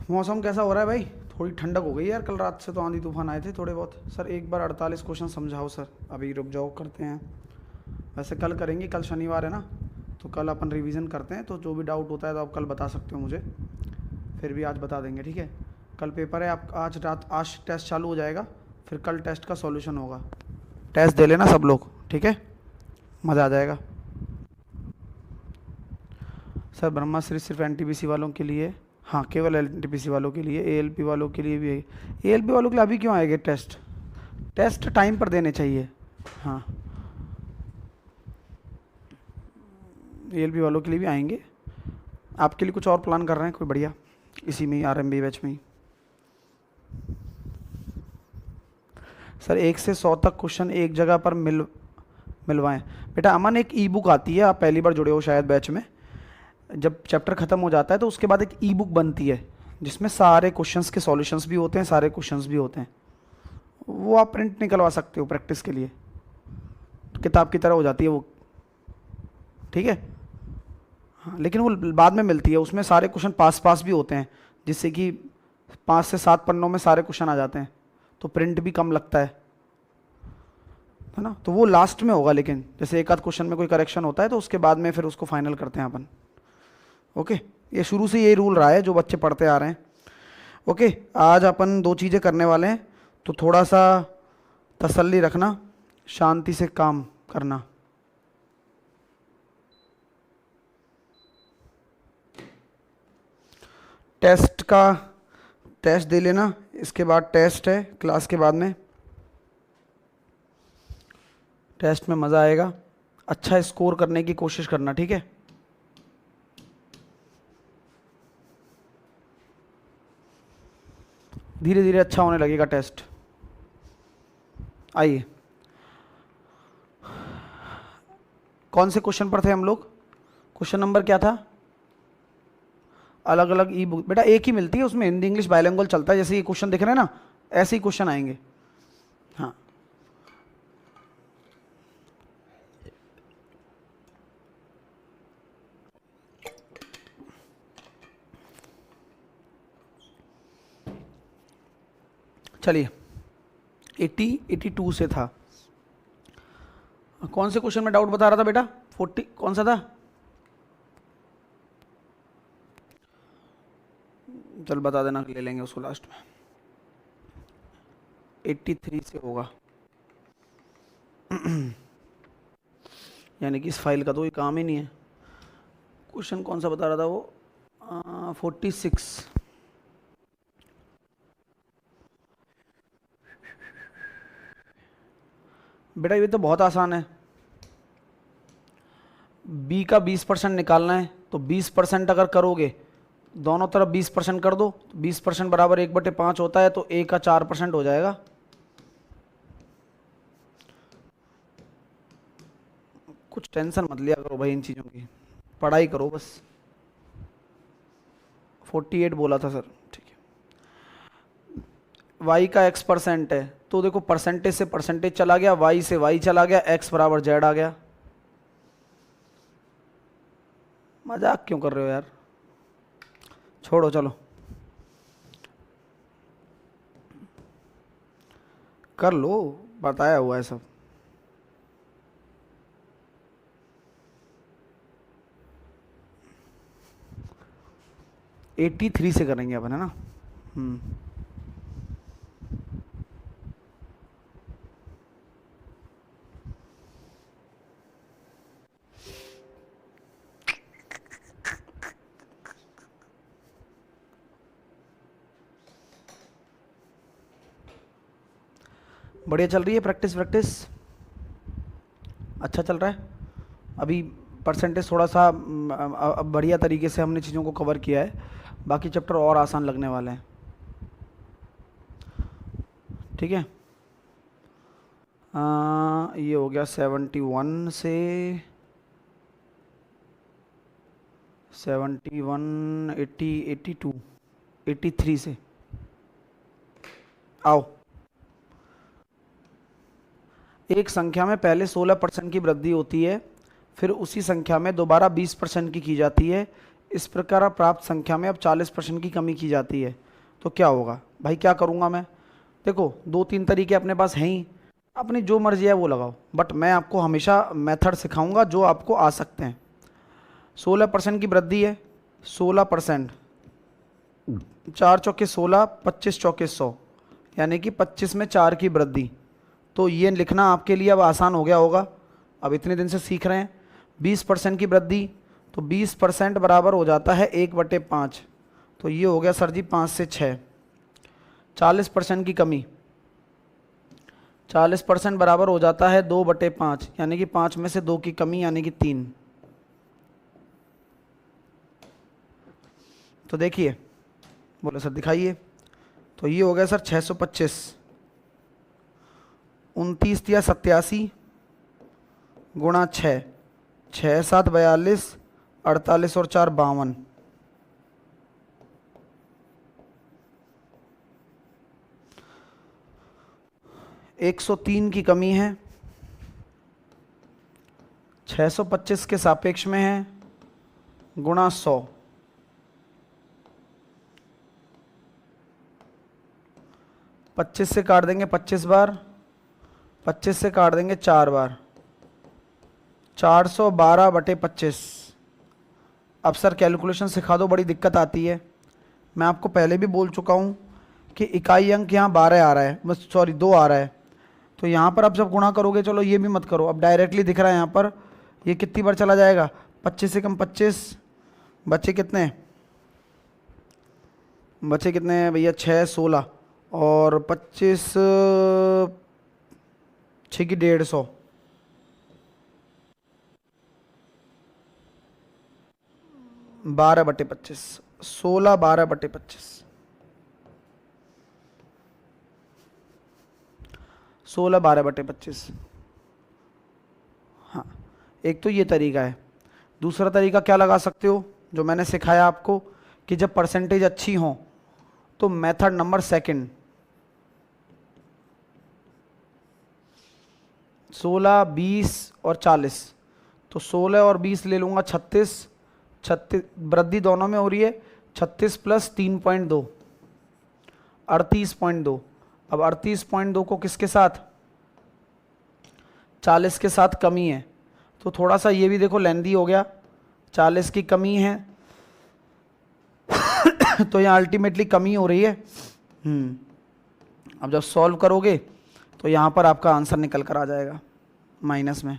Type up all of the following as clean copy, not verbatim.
मौसम कैसा हो रहा है भाई? थोड़ी ठंडक हो गई यार, कल रात से तो आंधी तूफान आए थे थोड़े बहुत। सर एक बार 48 क्वेश्चन समझाओ सर, अभी रुक जाओ करते हैं। वैसे कल करेंगे, कल शनिवार है ना, तो कल अपन रिवीजन करते हैं। तो जो भी डाउट होता है तो आप कल बता सकते हो मुझे, फिर भी आज बता देंगे, ठीक है। कल पेपर है आप, आज रात, आज टेस्ट चालू हो जाएगा, फिर कल टेस्ट का सॉल्यूशन होगा। टेस्ट दे लेना सब लोग, ठीक है, मज़ा आ जाएगा। सर ब्रह्माश्री सिर्फ एनटीपीसी वालों के लिए? हाँ, केवल एनटीपीसी वालों के लिए, एएलपी वालों के लिए भी है। एएलपी वालों के लिए अभी क्यों आएंगे टेस्ट? टेस्ट टाइम पर देने चाहिए। हाँ, एएलपी वालों के लिए भी आएंगे। आपके लिए कुछ और प्लान कर रहे हैं कोई बढ़िया, इसी में ही आरएमबी बैच में ही? सर 1 से 100 तक क्वेश्चन एक जगह पर मिलवाएं। बेटा अमन, एक ई बुक आती है, आप पहली बार जुड़े हो शायद बैच में। जब चैप्टर ख़त्म हो जाता है तो उसके बाद एक ई बुक बनती है जिसमें सारे क्वेश्चंस के सॉल्यूशंस भी होते हैं, सारे क्वेश्चंस भी होते हैं। वो आप प्रिंट निकलवा सकते हो प्रैक्टिस के लिए, किताब की तरह हो जाती है वो, ठीक है। हाँ, लेकिन वो बाद में मिलती है, उसमें सारे क्वेश्चन पास पास भी होते हैं, जिससे कि 5 से 7 पन्नों में सारे क्वेश्चन आ जाते हैं, तो प्रिंट भी कम लगता है ना। तो वो लास्ट में होगा, लेकिन जैसे एक आध क्वेश्चन में कोई करेक्शन होता है तो उसके बाद में फिर उसको फाइनल करते हैं अपन। ओके, ये शुरू से यही रूल रहा है जो बच्चे पढ़ते आ रहे हैं। ओके, आज अपन 2 चीज़ें करने वाले हैं, तो थोड़ा सा तसल्ली रखना, शांति से काम करना। टेस्ट दे लेना, इसके बाद टेस्ट है क्लास के बाद में। टेस्ट में मज़ा आएगा, अच्छा स्कोर करने की कोशिश करना, ठीक है। धीरे धीरे अच्छा होने लगेगा टेस्ट। आइए, कौन से क्वेश्चन पर थे हम लोग? क्वेश्चन नंबर क्या था? अलग अलग ई बुक बेटा एक ही मिलती है, उसमें हिंदी इंग्लिश बाइलिंगुअल चलता है। जैसे ये क्वेश्चन दिख रहे हैं ना, ऐसे ही क्वेश्चन आएंगे। हाँ, चलिए 82 से था। कौन से क्वेश्चन में डाउट बता रहा था बेटा? 40 कौन सा था? चल बता देना, ले लेंगे उसको लास्ट में। 83 से होगा यानी कि इस फाइल का तो ये काम ही नहीं है। क्वेश्चन कौन सा बता रहा था वो? 46। बेटा ये तो बहुत आसान है, बी का 20% निकालना है, तो 20% अगर करोगे, दोनों तरफ 20% कर दो, 20% बराबर 1/5 होता है, तो ए का 4% हो जाएगा। कुछ टेंशन मत लिया करो भाई इन चीज़ों की, पढ़ाई करो बस। 48 बोला था सर, ठीक है। y का x% है, तो देखो परसेंटेज से परसेंटेज चला गया, y से y चला गया, x बराबर z आ गया। मजाक क्यों कर रहे हो यार, छोड़ो चलो, कर लो, बताया हुआ है सब। एट्टी 83 से करेंगे अपन, है ना। बढ़िया चल रही है प्रैक्टिस? अच्छा चल रहा है अभी? परसेंटेज थोड़ा सा बढ़िया तरीके से हमने चीज़ों को कवर किया है, बाकी चैप्टर और आसान लगने वाले हैं, ठीक है। ये हो गया 71 से 71, 80, 82, 83 से। आओ, एक संख्या में पहले 16% की वृद्धि होती है, फिर उसी संख्या में दोबारा 20% की जाती है, इस प्रकार प्राप्त संख्या में अब 40% की कमी की जाती है तो क्या होगा भाई? क्या करूँगा मैं? देखो 2-3 तरीके अपने पास हैं ही, अपनी जो मर्जी है वो लगाओ, बट मैं आपको हमेशा मेथड सिखाऊंगा जो आपको आ सकते हैं। 16% की वृद्धि है, 16%, 4 चौके 16, 25 चौके 100, यानी कि 25 में 4 की वृद्धि। तो ये लिखना आपके लिए अब आसान हो गया होगा, अब इतने दिन से सीख रहे हैं। 20% की वृद्धि, तो 20% बराबर हो जाता है 1/5, तो ये हो गया सर जी 5 से 6। 40% की कमी, 40% बराबर हो जाता है 2/5, यानी कि 5 में से 2 की कमी, यानी कि 3। तो देखिए, बोले सर दिखाइए, तो ये हो गया सर 625, 29 या 87 गुणा 6, 6 7 42, 48 और 4 52। 103 की कमी है, 625 के सापेक्ष में है, गुणा 100, 25 से काट देंगे 25 बार, 25 से काट देंगे 4 बार, 412/25। अब सर कैलकुलेशन सिखा दो, बड़ी दिक्कत आती है। मैं आपको पहले भी बोल चुका हूँ कि इकाई अंक यहाँ 12 आ रहा है, बस सॉरी 2 आ रहा है, तो यहाँ पर आप जब गुणा करोगे, चलो ये भी मत करो, अब डायरेक्टली दिख रहा है यहाँ पर, ये कितनी बार चला जाएगा? 25 से कम 25, बच्चे कितने? बच्चे कितने हैं भैया? 6 16 और 25 6 की 150, 12/25, 16 12/25, 16 12/25। हाँ, एक तो ये तरीका है। दूसरा तरीका क्या लगा सकते हो, जो मैंने सिखाया आपको, कि जब परसेंटेज अच्छी हो तो मेथड नंबर सेकंड, 16 20 और 40, तो 16 और 20 ले लूँगा 36, 36 वृद्धि दोनों में हो रही है, 36 + 3.2 38.2। अब 38.2 को किसके साथ? 40 के साथ कमी है, तो थोड़ा सा ये भी देखो लेंदी हो गया, 40 की कमी है तो यहाँ अल्टीमेटली कमी हो रही है। अब जब सॉल्व करोगे तो यहाँ पर आपका आंसर निकल कर आ जाएगा माइनस में।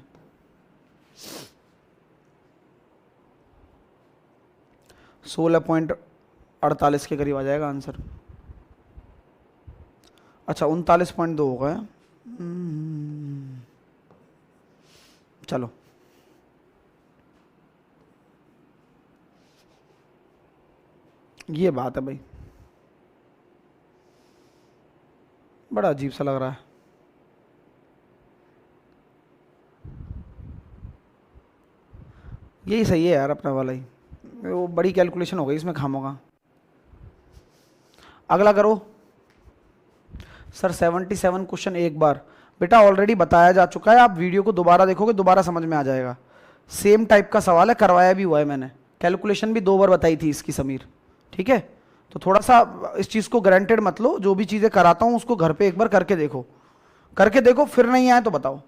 $16.48 के करीब आ जाएगा आंसर। अच्छा 39.2 हो गया। चलो ये बात है भाई, बड़ा अजीब सा लग रहा है। यही सही है यार अपना वाला ही, वो बड़ी कैलकुलेशन हो गई इसमें खामोगा। अगला करो सर 77 क्वेश्चन एक बार। बेटा ऑलरेडी बताया जा चुका है, आप वीडियो को दोबारा देखोगे दोबारा समझ में आ जाएगा। सेम टाइप का सवाल है, करवाया भी हुआ है मैंने, कैलकुलेशन भी 2 बार बताई थी इसकी समीर, ठीक है। तो थोड़ा सा इस चीज़ को ग्रांटेड मत लो, जो भी चीज़ें कराता हूँ उसको घर पे एक बार करके देखो, फिर नहीं आए तो बताओ।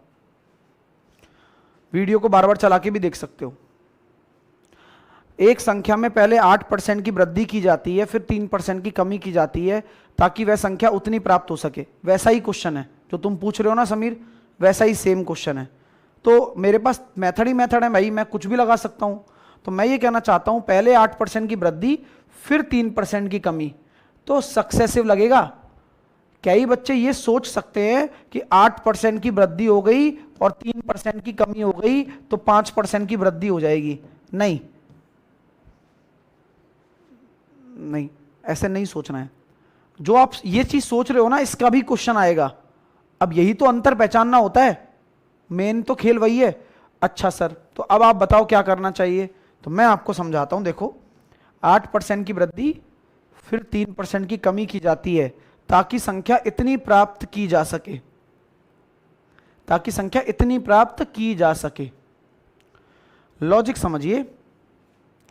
वीडियो को बार बार चला के भी देख सकते हो। एक संख्या में पहले 8% की वृद्धि की जाती है, फिर 3% की कमी की जाती है, ताकि वह संख्या उतनी प्राप्त हो सके। वैसा ही क्वेश्चन है जो तुम पूछ रहे हो ना समीर, वैसा ही सेम क्वेश्चन है। तो मेरे पास मेथड ही मेथड है भाई, मैं कुछ भी लगा सकता हूं। तो मैं ये कहना चाहता हूं पहले 8% की वृद्धि फिर 3% की कमी, तो सक्सेसिव लगेगा। कई बच्चे ये सोच सकते हैं कि 8% की वृद्धि हो गई और 3% की कमी हो गई तो 5% की वृद्धि हो जाएगी। नहीं नहीं, ऐसे नहीं सोचना है। जो आप ये चीज सोच रहे हो ना, इसका भी क्वेश्चन आएगा। अब यही तो अंतर पहचानना होता है, मेन तो खेल वही है। अच्छा सर, तो अब आप बताओ क्या करना चाहिए। तो मैं आपको समझाता हूं। देखो 8% की वृद्धि फिर 3% की कमी की जाती है, ताकि संख्या इतनी प्राप्त की जा सके, ताकि संख्या इतनी प्राप्त की जा सके। लॉजिक समझिए,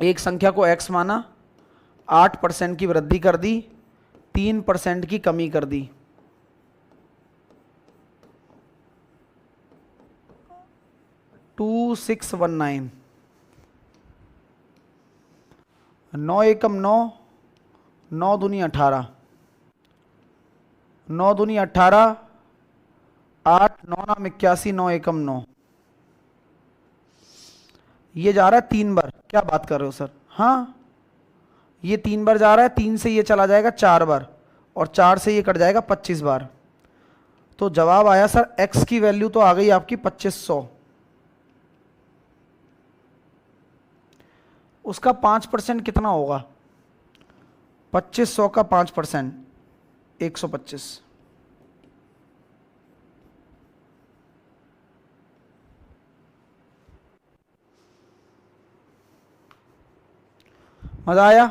एक संख्या को x माना, 8% की वृद्धि कर दी, 3% की कमी कर दी। टू 619, 9 एकम 9, 9 दूनी 18, 9 दूनी 18, 8 9 नाम 81, 9 एकम 9। ये जा रहा है 3 बार, क्या बात कर रहे हो सर? हाँ, ये 3 बार जा रहा है, 3 से ये चला जाएगा 4 बार, और 4 से ये कट जाएगा 25 बार। तो जवाब आया सर, x की वैल्यू तो आ गई आपकी 2500। उसका 5% कितना होगा? 2500 का 5% 125। मजा आया?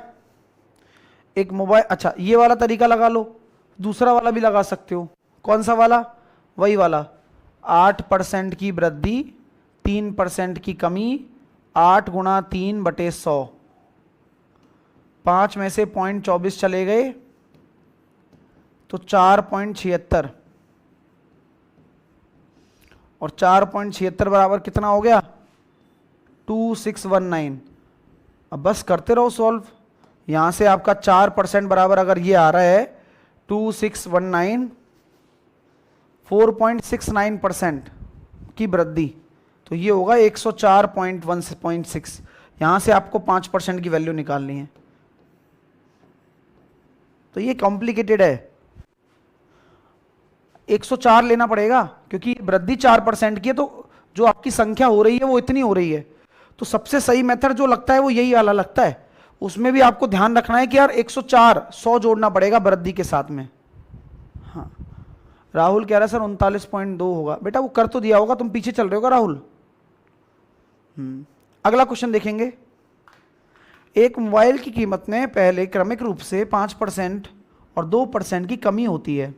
एक मोबाइल, अच्छा ये वाला तरीका लगा लो, दूसरा वाला भी लगा सकते हो। कौन सा वाला? वही वाला, 8% की वृद्धि, 3% की कमी, 8 गुणा 3/100। 5 में से 0.24 चले गए तो 4.76, और 4.76 बराबर कितना हो गया? 2619। अब बस करते रहो सॉल्व। यहां से आपका 4% बराबर अगर ये आ रहा है 2619, 4.69% की वृद्धि, तो ये होगा 104.1.6। यहां से आपको 5% की वैल्यू निकालनी है। तो ये कॉम्प्लिकेटेड है, 104 लेना पड़ेगा क्योंकि वृद्धि 4% की है, तो जो आपकी संख्या हो रही है वो इतनी हो रही है। तो सबसे सही मेथड जो लगता है वो यही वाला लगता है। उसमें भी आपको ध्यान रखना है कि यार 104 100 जोड़ना पड़ेगा वृद्धि के साथ में। हाँ, राहुल कह रहा है सर 39.2 होगा। बेटा वो कर तो दिया होगा, तुम पीछे चल रहे होगा राहुल। अगला क्वेश्चन देखेंगे। एक मोबाइल की कीमत में पहले क्रमिक रूप से 5% और 2% की कमी होती है,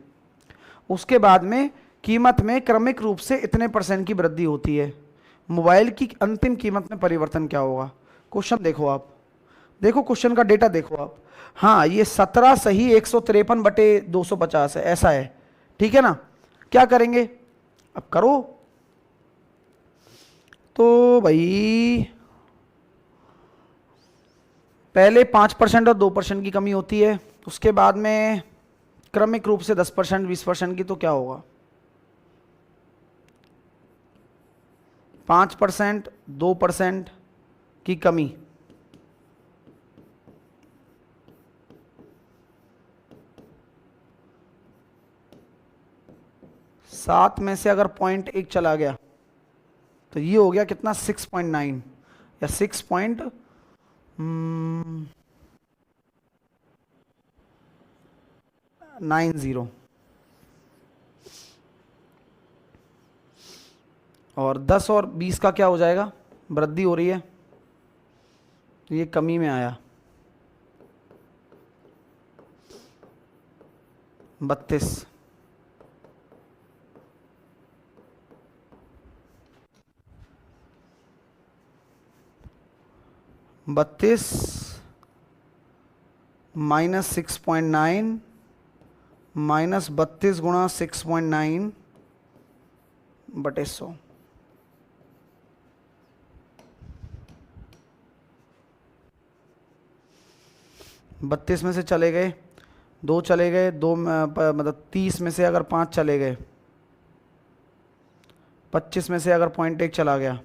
उसके बाद में कीमत में क्रमिक रूप से इतने % की वृद्धि होती है। मोबाइल की अंतिम कीमत में परिवर्तन क्या होगा? क्वेश्चन देखो आप, देखो क्वेश्चन का डेटा देखो आप। हाँ, ये 17 सही 153/250 है, ऐसा है, ठीक है ना? क्या करेंगे अब? करो तो भाई, पहले 5% और 2% की कमी होती है, उसके बाद में क्रमिक रूप से 10% 20% की, तो क्या होगा? 5% 2% की कमी, 7 में से अगर 0.1 चला गया तो ये हो गया कितना? 6.9 या 6.90। और 10 और 20 का क्या हो जाएगा? वृद्धि हो रही है तो ये कमी में आया, 32। माइनस 6.9 माइनस 32 गुणा 6.9/100। बत्तीस में से चले गए 2, चले गए 2, मतलब 30 में से अगर 5 चले गए, 25 में से अगर 0.1 चला गया,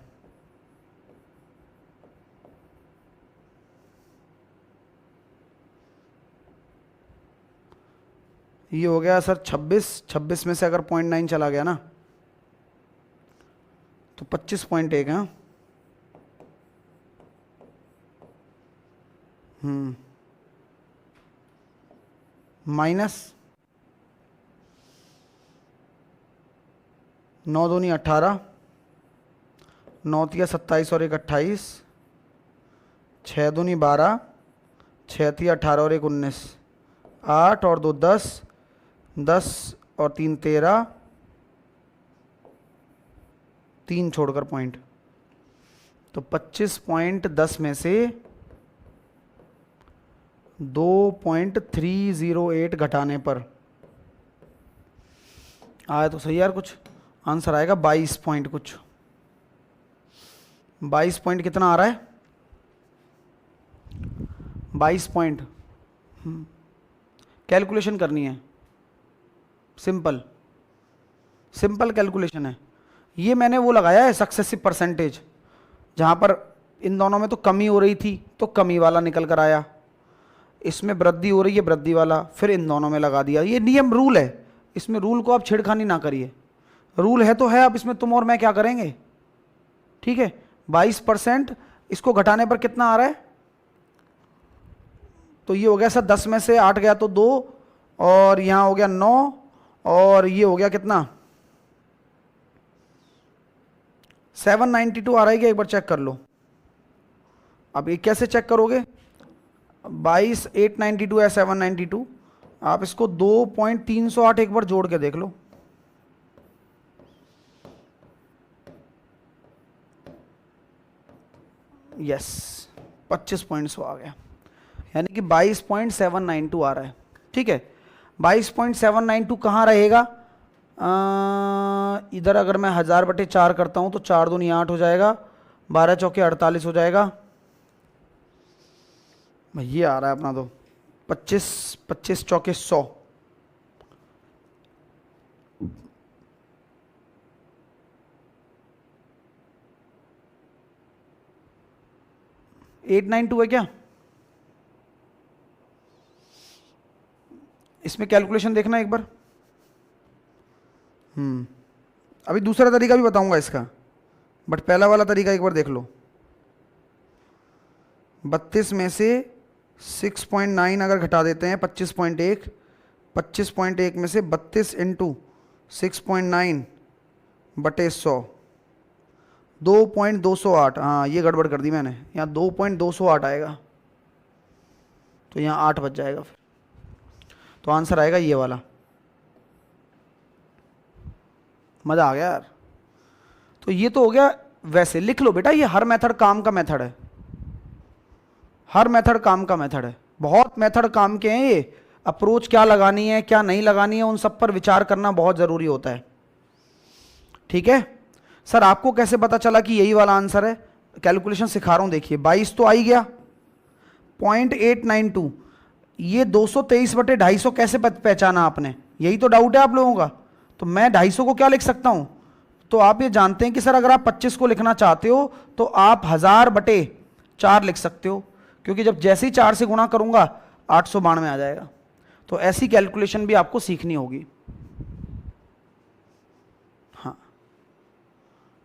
ये हो गया सर 26। 26 में से अगर 0.9 चला गया ना तो 25.1 है। माइनस 9 दूनी 18, 9 तिया 27 और 1 28, 6 दूनी 12, 6 तिया 18 और 1 19, 8 और 2 10, 10 और 3 13, 3 छोड़कर पॉइंट, तो 25.10 में से 2.308 घटाने पर आया तो सही यार, कुछ आंसर आएगा 22 पॉइंट कुछ। 22 पॉइंट कितना आ रहा है? 22 पॉइंट। कैलकुलेशन करनी है, सिंपल सिंपल कैलकुलेशन है। ये मैंने वो लगाया है सक्सेसिव परसेंटेज, जहाँ पर इन दोनों में तो कमी हो रही थी तो कमी वाला निकल कर आया, इसमें वृद्धि हो रही है वृद्धि वाला, फिर इन दोनों में लगा दिया। ये नियम रूल है, इसमें रूल को आप छेड़खानी ना करिए। रूल है तो है, अब इसमें तुम और मैं क्या करेंगे? ठीक है, 22%, इसको घटाने पर कितना आ रहा है? तो ये हो गया सर 10 में से 8 गया तो 2, और यहाँ हो गया 9, और ये हो गया कितना? 792 आ रहा है क्या? एक बार चेक कर लो। अब ये कैसे चेक करोगे? 22 892 है 792, आप इसको 2.308 एक बार जोड़ के देख लो। यस, 25 पॉइंट्स आ गया, यानी कि 22.792 आ रहा है। ठीक है, 22.792 कहाँ रहेगा? इधर अगर मैं 1000/4 करता हूँ तो 4 दूनी 8 हो जाएगा, 12 चौके 48 हो जाएगा। ये आ रहा है अपना तो 25 चौके 100। 892 है क्या? इसमें कैलकुलेशन देखना एक बार। अभी दूसरा तरीका भी बताऊंगा इसका, बट पहला वाला तरीका एक बार देख लो। 32 में से 6.9 अगर घटा देते हैं 25.1, 25.1 में से 32 इंटू 6.9 बटे 100, 2.208। हाँ, ये गड़बड़ कर दी मैंने, यहाँ 2.208 आएगा, तो यहाँ 8 बच जाएगा फिर, तो आंसर आएगा ये वाला। मज़ा आ गया यार। तो ये तो हो गया, वैसे लिख लो बेटा, ये हर मेथड काम का मेथड है, हर मेथड काम का मेथड है। बहुत मेथड काम के हैं ये, अप्रोच क्या लगानी है क्या नहीं लगानी है उन सब पर विचार करना बहुत ज़रूरी होता है। ठीक है सर, आपको कैसे पता चला कि यही वाला आंसर है? कैलकुलेशन सिखा रहा हूँ, देखिए 22 तो आ ही गया, 0.892, ये 223/250 कैसे पहचाना आपने? यही तो डाउट है आप लोगों का। तो मैं 250 को क्या लिख सकता हूँ? तो आप ये जानते हैं कि सर अगर आप 25 को लिखना चाहते हो तो आप 1000/4 लिख सकते हो, क्योंकि जब जैसे ही 4 से गुणा करूंगा 892 आ जाएगा। तो ऐसी कैलकुलेशन भी आपको सीखनी होगी। हाँ,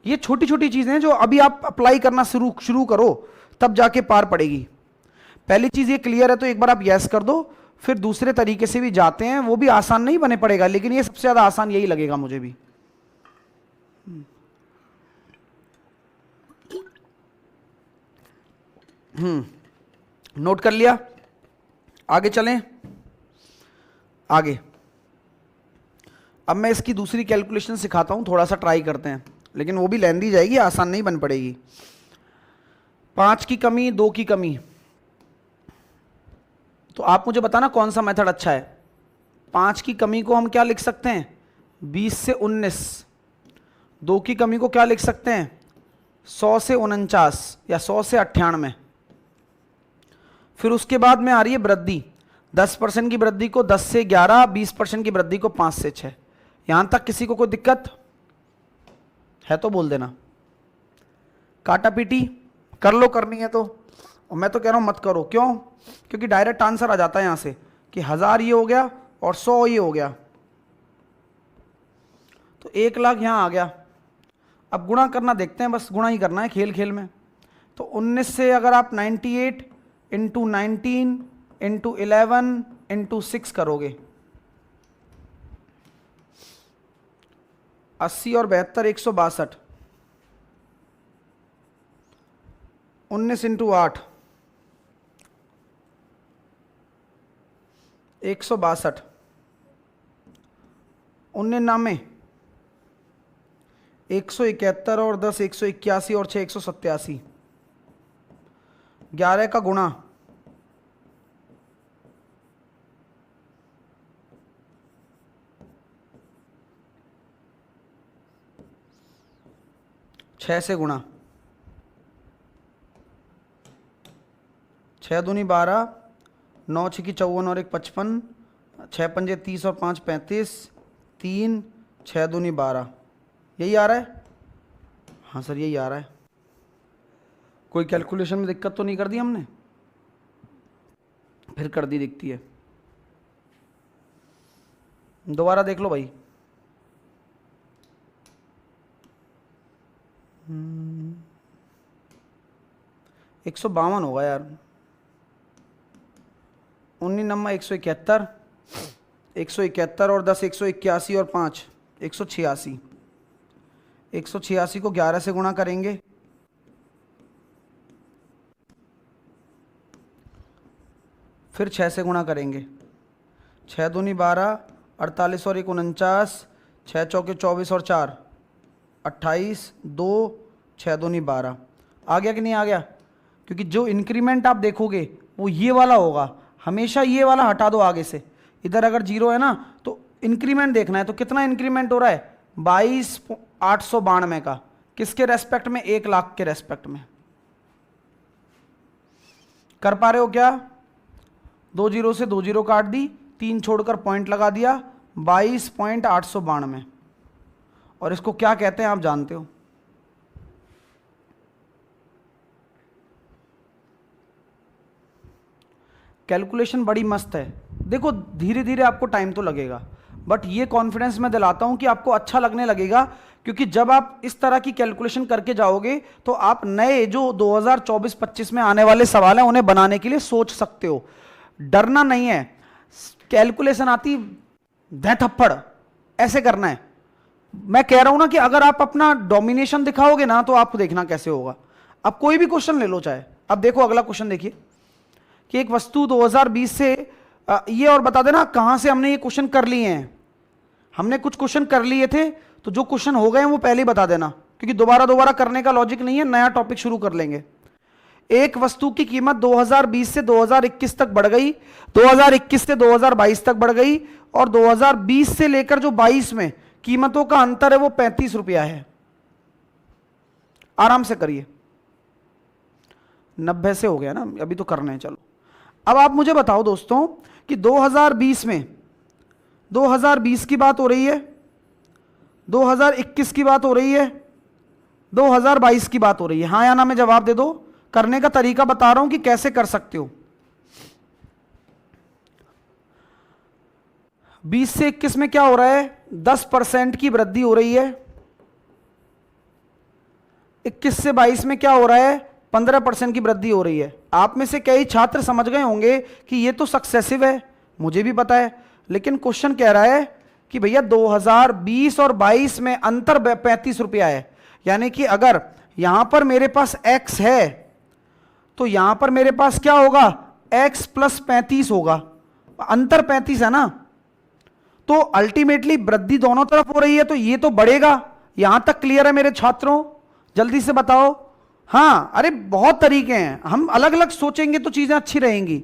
ये छोटी छोटी चीजें हैं जो अभी आप अप्लाई करना शुरू करो, तब जाके पार पड़ेगी। पहली चीज ये क्लियर है तो एक बार आप यस कर दो, फिर दूसरे तरीके से भी जाते हैं, वो भी आसान नहीं बने पड़ेगा, लेकिन ये सबसे ज्यादा आसान यही लगेगा मुझे भी। नोट कर लिया? आगे चलें। आगे अब मैं इसकी दूसरी कैलकुलेशन सिखाता हूं, थोड़ा सा ट्राई करते हैं, लेकिन वो भी लेंदी जाएगी, आसान नहीं बन पड़ेगी। 5 की कमी, 2 की कमी, तो आप मुझे बताना कौन सा मेथड अच्छा है। 5 की कमी को हम क्या लिख सकते हैं? 20 से 19। 2 की कमी को क्या लिख सकते हैं? 100 से 49 या 100 से 98। फिर उसके बाद में आ रही है वृद्धि, 10% की वृद्धि को 10 से 11, 20% की वृद्धि को 5 से 6। यहां तक किसी को कोई दिक्कत है तो बोल देना। काटा पीटी कर लो, करनी है तो। और मैं तो कह रहा हूं मत करो, क्यों? क्योंकि डायरेक्ट आंसर आ जाता है यहां से कि 1000 ये हो गया और 100 ये हो गया, तो 1 लाख यहां आ गया। अब गुणा करना देखते हैं, बस गुणा ही करना है खेल खेल में। तो 19 से अगर आप 98 इंटू 19 इंटू 11 इंटू 6 करोगे, 80 और 72 162, 19 इंटू 8 162, 99 171 और 10 181 और 6 187, 11 का गुणा 6 से गुणा, 6 दूनी 12, 9 छकी 54 और 1 55, 6 पंजे 30 और 5 35, 3 6 दूनी 12, यही आ रहा है? हाँ सर यही आ रहा है। कोई कैलकुलेशन में दिक्कत तो नहीं कर दी हमने? फिर कर दी दिखती है। दोबारा देख लो भाई। 152 होगा यार। 19 नंबर 171, 171 और 10 181 और 5 186। 186 को 11 से गुणा करेंगे, फिर 6 से गुणा करेंगे। 6 दूनी 12, 48 और 1 49, 6 चौके 24 और 4 28, 2 6 दूनी 12। आ गया कि नहीं आ गया? क्योंकि जो इंक्रीमेंट आप देखोगे वो ये वाला होगा, हमेशा ये वाला हटा दो आगे से। इधर अगर 0 है ना तो इंक्रीमेंट देखना है। तो कितना इंक्रीमेंट हो रहा है? 22,892 का। किसके रेस्पेक्ट में? 1 लाख के रेस्पेक्ट में। कर पा रहे हो क्या? 2 जीरो से 2 जीरो काट दी, 3 छोड़कर पॉइंट लगा दिया, 22,892। और इसको क्या कहते हैं आप जानते हो? कैलकुलेशन बड़ी मस्त है। देखो धीरे धीरे आपको टाइम तो लगेगा, बट ये कॉन्फिडेंस मैं दिलाता हूं कि आपको अच्छा लगने लगेगा। क्योंकि जब आप इस तरह की कैलकुलेशन करके जाओगे तो आप नए जो 2024-25 में आने वाले सवाल हैं उन्हें बनाने के लिए सोच सकते हो। डरना नहीं है। कैलकुलेशन आती दे थप्पड़ ऐसे करना है। मैं कह रहा हूं ना कि अगर आप अपना डोमिनेशन दिखाओगे ना तो आपको देखना कैसे होगा। अब कोई भी क्वेश्चन ले लो चाहे। अब देखो अगला क्वेश्चन देखिए कि एक वस्तु 2020 से ये और बता देना कहां से हमने ये क्वेश्चन कर लिए हैं। हमने कुछ क्वेश्चन कर लिए थे तो जो क्वेश्चन हो गए हैं वो पहले ही बता देना, क्योंकि दोबारा दोबारा करने का लॉजिक नहीं है। नया टॉपिक शुरू कर लेंगे। एक वस्तु की कीमत 2020 से 2021 तक बढ़ गई, 2021 से 2022 तक बढ़ गई, और 2020 से लेकर जो 22 में कीमतों का अंतर है वो 35 रुपया है। आराम से करिए। 90 से हो गया ना, अभी तो करना है। चलो अब आप मुझे बताओ दोस्तों कि 2020 में 2020 की बात हो रही है, 2021 की बात हो रही है, 2022 की बात हो रही है। हाँ या ना में जवाब दे दो। करने का तरीका बता रहा हूं कि कैसे कर सकते हो। 20 से 21 में क्या हो रहा है? 10% की वृद्धि हो रही है। 21 से 22 में क्या हो रहा है? 15% की वृद्धि हो रही है। आप में से कई छात्र समझ गए होंगे कि ये तो सक्सेसिव है, मुझे भी पता है, लेकिन क्वेश्चन कह रहा है कि भैया 2020 और 22 में अंतर 35 रुपया है। यानी कि अगर यहां पर मेरे पास x है तो यहां पर मेरे पास क्या होगा? x प्लस 35 होगा। अंतर 35 है ना, तो अल्टीमेटली वृद्धि दोनों तरफ हो रही है तो ये तो बढ़ेगा। यहां तक क्लियर है मेरे छात्रों? जल्दी से बताओ। हाँ, अरे बहुत तरीके हैं, हम अलग अलग सोचेंगे तो चीजें अच्छी रहेंगी,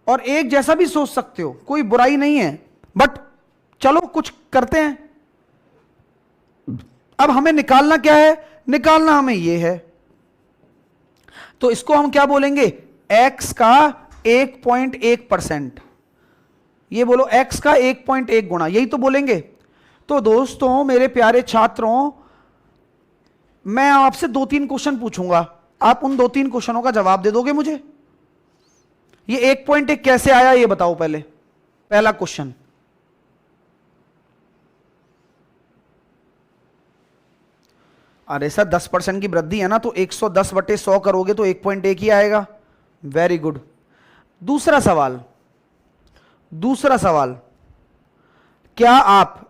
और एक जैसा भी सोच सकते हो, कोई बुराई नहीं है। बट चलो कुछ करते हैं। अब हमें निकालना क्या है? निकालना हमें ये है, तो इसको हम क्या बोलेंगे? x का 1.1%। ये बोलो x का 1.1 गुणा, यही तो बोलेंगे। तो दोस्तों मेरे प्यारे छात्रों, मैं आपसे 2-3 क्वेश्चन पूछूंगा, आप उन 2-3 क्वेश्चनों का जवाब दे दोगे मुझे। ये 1.1 कैसे आया ये बताओ पहले। पहला क्वेश्चन, अरे सर 10% की वृद्धि है ना, तो 110/100 करोगे तो 1.1 ही आएगा। Very good. दूसरा सवाल, क्या आप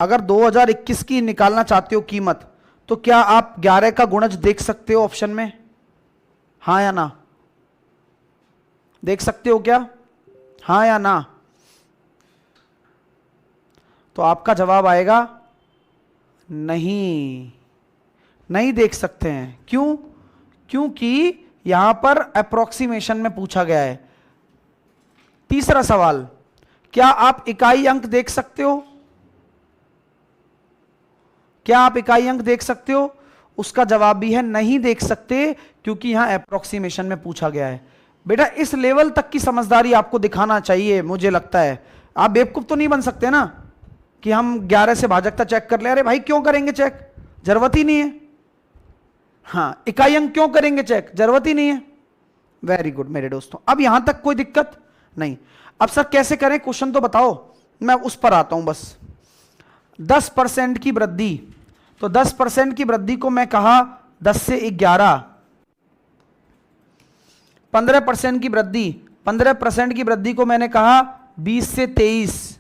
अगर 2021 की निकालना चाहते हो कीमत, तो क्या आप 11 का गुणज देख सकते हो ऑप्शन में? हाँ या ना? देख सकते हो क्या? हाँ या ना? तो आपका जवाब आएगा नहीं देख सकते हैं। क्यों? क्योंकि यहां पर अप्रोक्सीमेशन में पूछा गया है। तीसरा सवाल, क्या आप इकाई अंक देख सकते हो? क्या आप इकाई अंक देख सकते हो? उसका जवाब भी है नहीं देख सकते, क्योंकि यहां अप्रोक्सीमेशन में पूछा गया है। बेटा इस लेवल तक की समझदारी आपको दिखाना चाहिए, मुझे लगता है। आप बेवकूफ तो नहीं बन सकते ना कि हम 11 से भाजकता चेक कर ले। अरे भाई क्यों करेंगे चेक, जरूरत ही नहीं है। हाँ, इकाई अंक क्यों करेंगे चेक, जरूरत ही नहीं है। वेरी गुड मेरे दोस्तों, अब यहां तक कोई दिक्कत नहीं। अब सर कैसे करें, क्वेश्चन तो बताओ, मैं उस पर आता हूं बस। 10% की वृद्धि, तो 10% की वृद्धि को मैं कहा 10 से 11। 15% की वृद्धि, 15% की वृद्धि को मैंने कहा 20 से 23।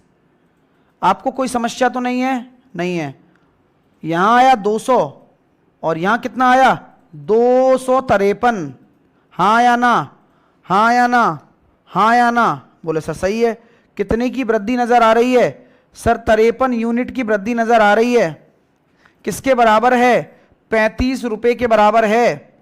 आपको कोई समस्या तो नहीं है? नहीं है। यहां आया 200 और यहां कितना आया 253। हाँ या ना, हाँ या ना, हाँ या ना, बोले सर सही है। कितने की वृद्धि नजर आ रही है सर? 53 यूनिट की वृद्धि नजर आ रही है। किसके बराबर है? 35 रुपए के बराबर है।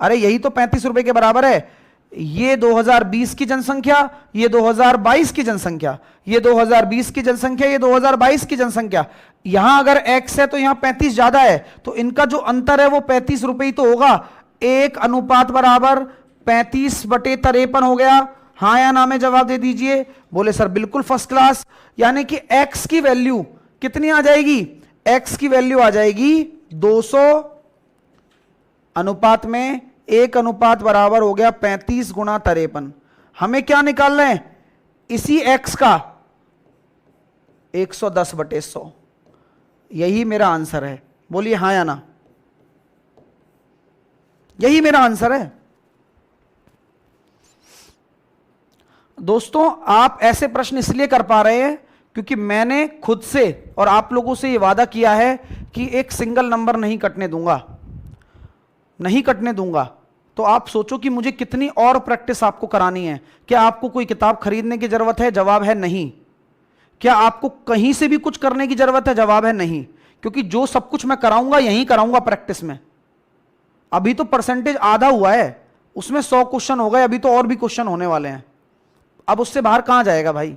अरे यही तो 35 रुपए के बराबर है। ये 2020 की जनसंख्या, ये 2022 की जनसंख्या, ये 2020 की जनसंख्या, ये 2022 की जनसंख्या। यहां अगर x है तो यहां 35 ज्यादा है, तो इनका जो अंतर है वो 35 रुपए ही तो होगा। 1 अनुपात बराबर 35/53 हो गया। हाँ या ना में जवाब दे दीजिए। बोले सर बिल्कुल फर्स्ट क्लास। यानी कि x की वैल्यू कितनी आ जाएगी? x की वैल्यू आ जाएगी 200 अनुपात में 1 अनुपात बराबर हो गया 35 गुणा 53। हमें क्या निकालना है? इसी x का 110/100। यही मेरा आंसर है। बोलिए हाँ या ना, यही मेरा आंसर है। दोस्तों आप ऐसे प्रश्न इसलिए कर पा रहे हैं क्योंकि मैंने खुद से और आप लोगों से यह वादा किया है कि एक सिंगल नंबर नहीं कटने दूंगा, नहीं कटने दूंगा। तो आप सोचो कि मुझे कितनी और प्रैक्टिस आपको करानी है। क्या आपको कोई किताब खरीदने की जरूरत है? जवाब है नहीं। क्या आपको कहीं से भी कुछ करने की जरूरत है? जवाब है नहीं। क्योंकि जो सब कुछ मैं कराऊंगा यहीं कराऊंगा प्रैक्टिस में। अभी तो परसेंटेज आधा हुआ है, उसमें 100 क्वेश्चन हो गए, अभी तो और भी क्वेश्चन होने वाले हैं। अब उससे बाहर कहां जाएगा भाई?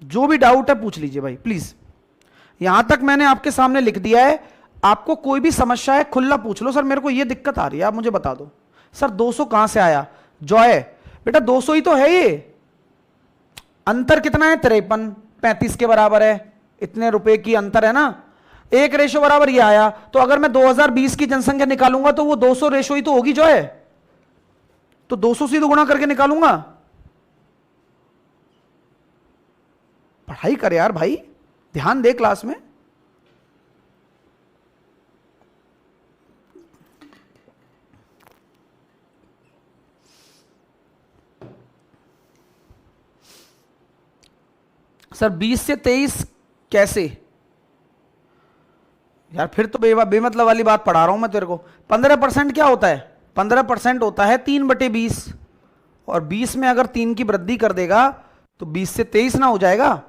जो भी डाउट है पूछ लीजिए भाई प्लीज। यहां तक मैंने आपके सामने लिख दिया है। आपको कोई भी समस्या है खुला पूछ लो। सर मेरे को ये दिक्कत आ रही है, आप मुझे बता दो। सर 200 कहां से आया? जॉय बेटा 200 ही तो है। ये अंतर कितना है? 53, 35 के बराबर है। इतने रुपए की अंतर है ना। 1 रेशो बराबर ये आया। तो अगर मैं 2020 की जनसंख्या निकालूंगा तो वो 200 रेशो ही तो होगी जॉय। तो 200 से तो गुणा करके निकालूंगा। पढ़ाई कर यार भाई, ध्यान दे क्लास में। सर 20 से 23 कैसे? यार फिर तो बेमतलब वाली बात पढ़ा रहा हूं मैं तेरे को। 15% क्या होता है? 15% होता है 3/20। और 20 में अगर 3 की वृद्धि कर देगा तो 20 से 23 ना हो जाएगा?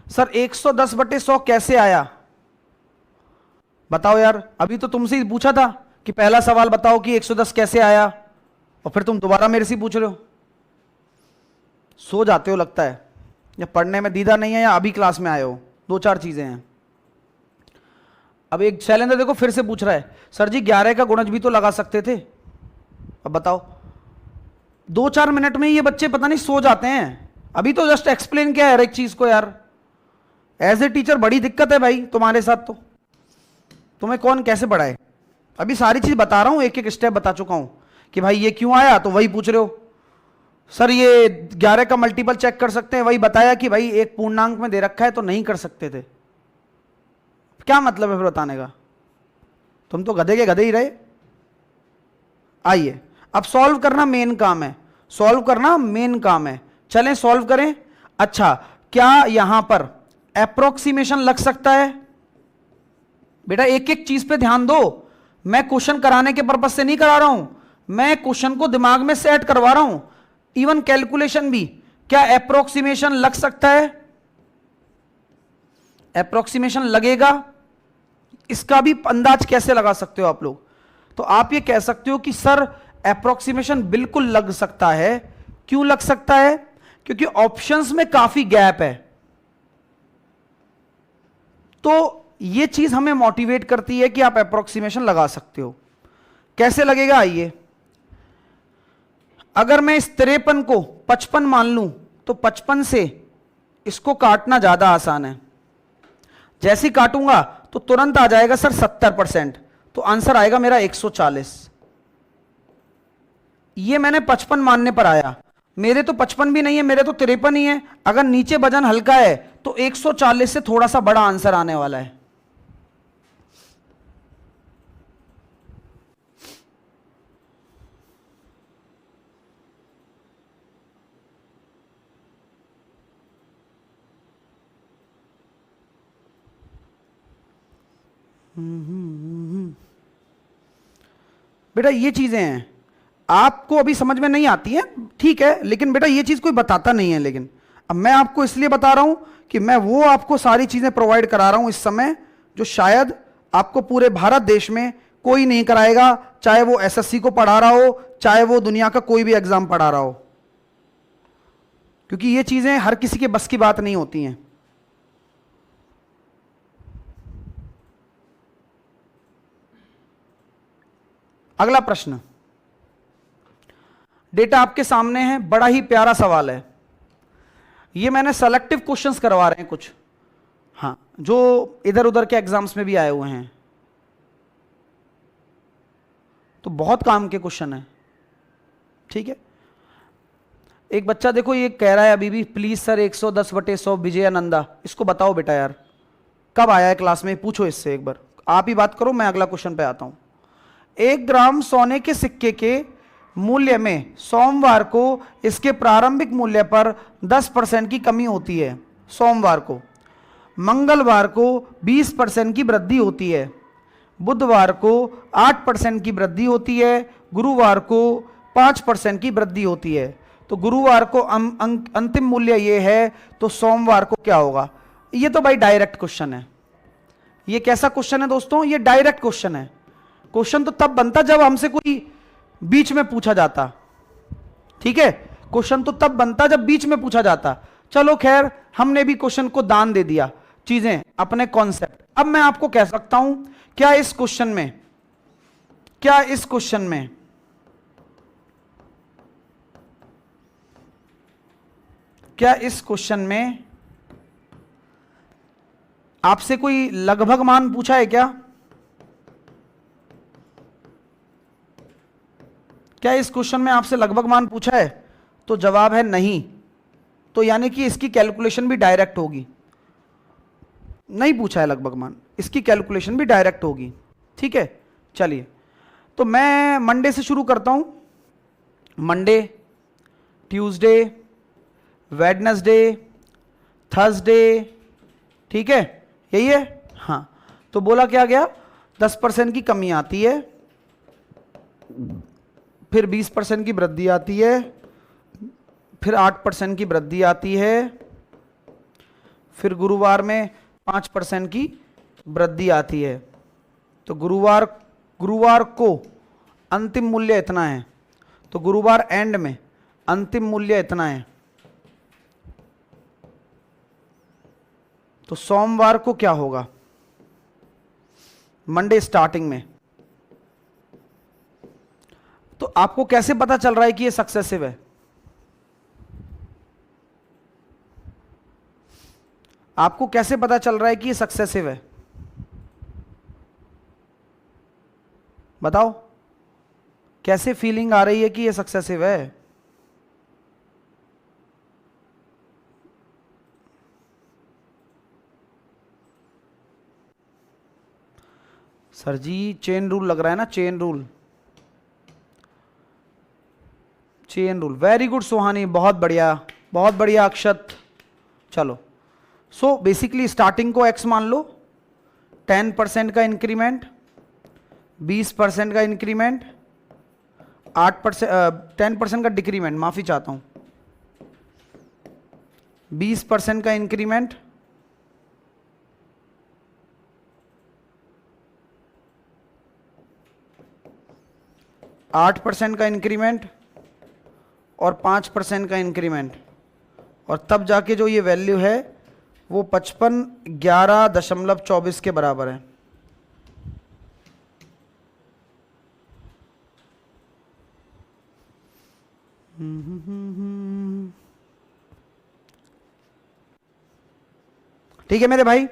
सर 110/100 कैसे आया? बताओ यार। अभी तो तुमसे ही पूछा था कि पहला सवाल बताओ कि 110 कैसे आया, और फिर तुम दोबारा मेरे से पूछ रहे हो। सो जाते हो लगता है, या पढ़ने में दीदा नहीं है, या अभी क्लास में आए हो। 2-4 चीजें हैं। अब एक शैलेंद्र देखो फिर से पूछ रहा है, सर जी 11 का गुणज भी तो लगा सकते थे। अब बताओ, 2-4 मिनट में ये बच्चे पता नहीं सो जाते हैं। अभी तो जस्ट एक्सप्लेन किया है हर एक चीज को यार। एज ए टीचर बड़ी दिक्कत है भाई तुम्हारे साथ। तो तुम्हें कौन कैसे पढ़ाए? अभी सारी चीज बता रहा हूं, एक एक स्टेप बता चुका हूं कि भाई ये क्यों आया, तो वही पूछ रहे हो। सर ये 11 का मल्टीपल चेक कर सकते हैं, वही बताया कि भाई एक पूर्णांक में दे रखा है तो नहीं कर सकते थे। क्या मतलब है फिर बताने का? तुम तो गधे के गधे ही रहे। आइए अब सॉल्व करना मेन काम है, सॉल्व करना मेन काम है। चलें सॉल्व करें। अच्छा, क्या यहां पर अप्रोक्सीमेशन लग सकता है? बेटा एक एक चीज पे ध्यान दो। मैं क्वेश्चन कराने के पर्पज से नहीं करा रहा हूं, मैं क्वेश्चन को दिमाग में सेट करवा रहा हूं। इवन कैलकुलेशन भी। क्या अप्रोक्सीमेशन लग सकता है? अप्रोक्सीमेशन लगेगा। इसका भी अंदाज कैसे लगा सकते हो आप लोग? तो आप ये कह सकते हो कि सर अप्रोक्सीमेशन बिल्कुल लग सकता है। क्यों लग सकता है? क्योंकि ऑप्शंस में काफी गैप है। तो ये चीज हमें मोटिवेट करती है कि आप अप्रोक्सीमेशन लगा सकते हो। कैसे लगेगा, आइए, अगर मैं इस 53 को 55 मान लूं तो 55 से इसको काटना ज्यादा आसान है। जैसे ही काटूंगा तो तुरंत आ जाएगा सर 70%, तो आंसर आएगा मेरा 140। ये मैंने 55 मानने पर आया, मेरे तो 55 भी नहीं है, मेरे तो 53 ही है। अगर नीचे वजन हल्का है तो 140 से थोड़ा सा बड़ा आंसर आने वाला है। बेटा ये चीजें हैं, आपको अभी समझ में नहीं आती हैं, ठीक है, लेकिन बेटा ये चीज कोई बताता नहीं है। लेकिन अब मैं आपको इसलिए बता रहा हूं कि मैं वो आपको सारी चीजें प्रोवाइड करा रहा हूं इस समय जो शायद आपको पूरे भारत देश में कोई नहीं कराएगा, चाहे वो एसएससी को पढ़ा रहा हो, चाहे वो दुनिया का कोई भी एग्जाम पढ़ा रहा हो, क्योंकि ये चीजें हर किसी के बस की बात नहीं होती हैं। अगला प्रश्न, डेटा आपके सामने है, बड़ा ही प्यारा सवाल है। ये मैंने सेलेक्टिव क्वेश्चंस करवा रहे हैं कुछ, हाँ, जो इधर उधर के एग्जाम्स में भी आए हुए हैं, तो बहुत काम के क्वेश्चन है, ठीक है। एक बच्चा देखो ये कह रहा है अभी भी, प्लीज सर 110/100 विजयानंदा, इसको बताओ बेटा यार कब आया है क्लास में, पूछो इससे एक बार, आप ही बात करो, मैं अगला क्वेश्चन पे आता हूं। 1 ग्राम सोने के सिक्के के मूल्य में सोमवार को इसके प्रारंभिक मूल्य पर 10% की कमी होती है, सोमवार को, मंगलवार को 20% की वृद्धि होती है, बुधवार को 8% की वृद्धि होती है, गुरुवार को 5% की वृद्धि होती है। तो गुरुवार को अंतिम मूल्य ये है, तो सोमवार को क्या होगा? ये तो भाई डायरेक्ट क्वेश्चन है। ये कैसा क्वेश्चन है दोस्तों? ये डायरेक्ट क्वेश्चन है। क्वेश्चन तो तब बनता जब हमसे कोई बीच में पूछा जाता, ठीक है, क्वेश्चन तो तब बनता जब बीच में पूछा जाता। चलो खैर, हमने भी क्वेश्चन को दान दे दिया, चीजें अपने कॉन्सेप्ट। अब मैं आपको कह सकता हूं, क्या इस क्वेश्चन में आपसे कोई लगभग मान पूछा है क्या? क्या इस क्वेश्चन में आपसे लगभग मान पूछा है? तो जवाब है नहीं। तो यानी कि इसकी कैलकुलेशन भी डायरेक्ट होगी। नहीं पूछा है लगभग मान, इसकी कैलकुलेशन भी डायरेक्ट होगी, ठीक है। चलिए, तो मैं मंडे से शुरू करता हूं। मंडे, ट्यूसडे, वेडनेसडे, थर्सडे, ठीक है, यही है। हाँ, तो बोला क्या गया? 10% की कमी आती है, फिर 20% की वृद्धि आती है, फिर 8% की वृद्धि आती है, फिर गुरुवार में 5% की वृद्धि आती है। तो गुरुवार को अंतिम मूल्य इतना है, तो गुरुवार एंड में अंतिम मूल्य इतना है। तो सोमवार को क्या होगा? मंडे स्टार्टिंग में। तो आपको कैसे पता चल रहा है कि ये सक्सेसिव है? आपको कैसे पता चल रहा है कि ये सक्सेसिव है? बताओ, कैसे फीलिंग आ रही है कि ये सक्सेसिव है? सर जी चेन रूल लग रहा है ना, चेन रूल। वेरी गुड सुहानी, बहुत बढ़िया अक्षत। चलो, सो बेसिकली स्टार्टिंग को x मान लो, 10% का इंक्रीमेंट, 20% का इंक्रीमेंट, 10% का डिक्रीमेंट, माफी चाहता हूं, 20% का इंक्रीमेंट, 8% का इंक्रीमेंट और 5% का इंक्रीमेंट, और तब जाके जो ये वैल्यू है वो 55 11.24 के बराबर है। ठीक है मेरे भाई,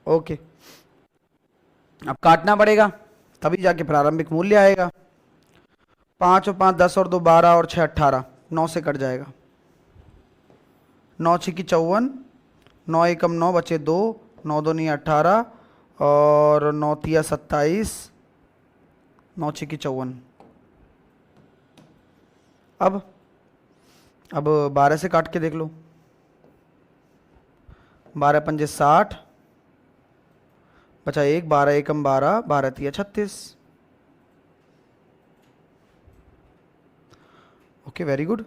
ओके। अब काटना पड़ेगा तभी जाके प्रारंभिक मूल्य आएगा। 5 और 5 10 और 2 12 और 6 18, 9 से कट जाएगा। 9 6 54, 9 एकम 9 बचे 2, 9 2 नहीं 18 और 9 3 27, 9 6 54। अब 12 से काट के देख लो। 12 पंजे 60 बचा 1, 12 एकम 12, 12 3 36। Okay very good.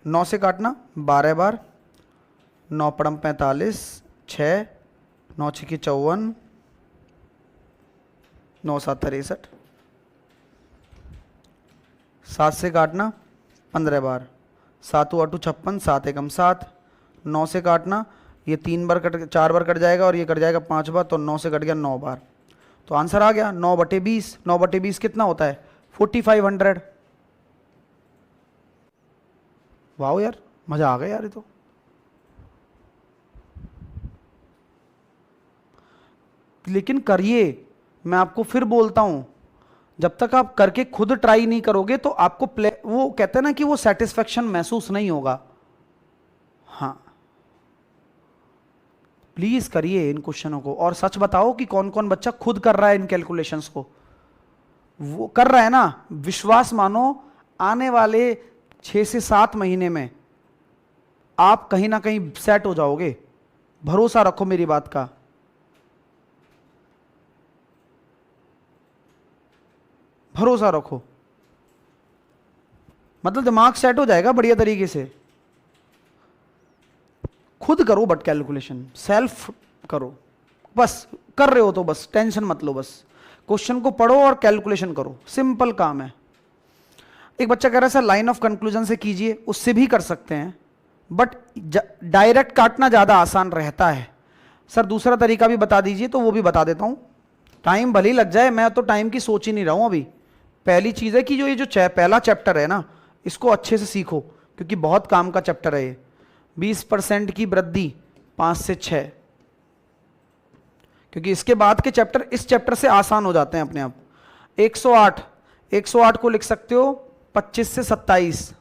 9 से काटना 12 बार, 9 पड़म 45, 6, 9 6 54, 9 7 63। 7 से काटना 15 बार, 7 8 56, 7 एकम 7। 9 से काटना, ये 3 बार कट 4 बार कट जाएगा और ये कट जाएगा 5 बार, तो 9 से कट गया 9 बार। तो आंसर आ गया 9/20। 9/20 कितना होता है? 4500। वाह यार, मजा आ गया यार ये तो। लेकिन करिए, मैं आपको फिर बोलता हूं, जब तक आप करके खुद ट्राई नहीं करोगे तो आपको वो कहते हैं ना कि वो सेटिस्फेक्शन महसूस नहीं होगा। हाँ प्लीज करिए इन क्वेश्चनों को, और सच बताओ कि कौन कौन बच्चा खुद कर रहा है इन कैलकुलेशंस को। वो कर रहा है ना, विश्वास मानो आने वाले 6 से 7 महीने में आप कहीं ना कहीं सेट हो जाओगे। भरोसा रखो मेरी बात का। भरोसा रखो, मतलब दिमाग सेट हो जाएगा बढ़िया तरीके से। खुद करो बट कैलकुलेशन सेल्फ करो, बस कर रहे हो तो बस टेंशन मत लो, बस क्वेश्चन को पढ़ो और कैलकुलेशन करो, सिंपल काम है। एक बच्चा कह रहा है सर लाइन ऑफ कंक्लूजन से कीजिए, उससे भी कर सकते हैं बट डायरेक्ट काटना ज़्यादा आसान रहता है। सर दूसरा तरीका भी बता दीजिए, तो वो भी बता देता हूँ। टाइम भले ही लग जाए, मैं तो टाइम की सोच ही नहीं रहा हूँ अभी। पहली चीज़ है कि जो ये जो पहला चैप्टर है ना, इसको अच्छे से सीखो क्योंकि बहुत काम का चैप्टर है ये। 20% की वृद्धि 5 से 6, क्योंकि इसके बाद के चैप्टर इस चैप्टर से आसान हो जाते हैं अपने आप। 108 को लिख सकते हो 25 से 27,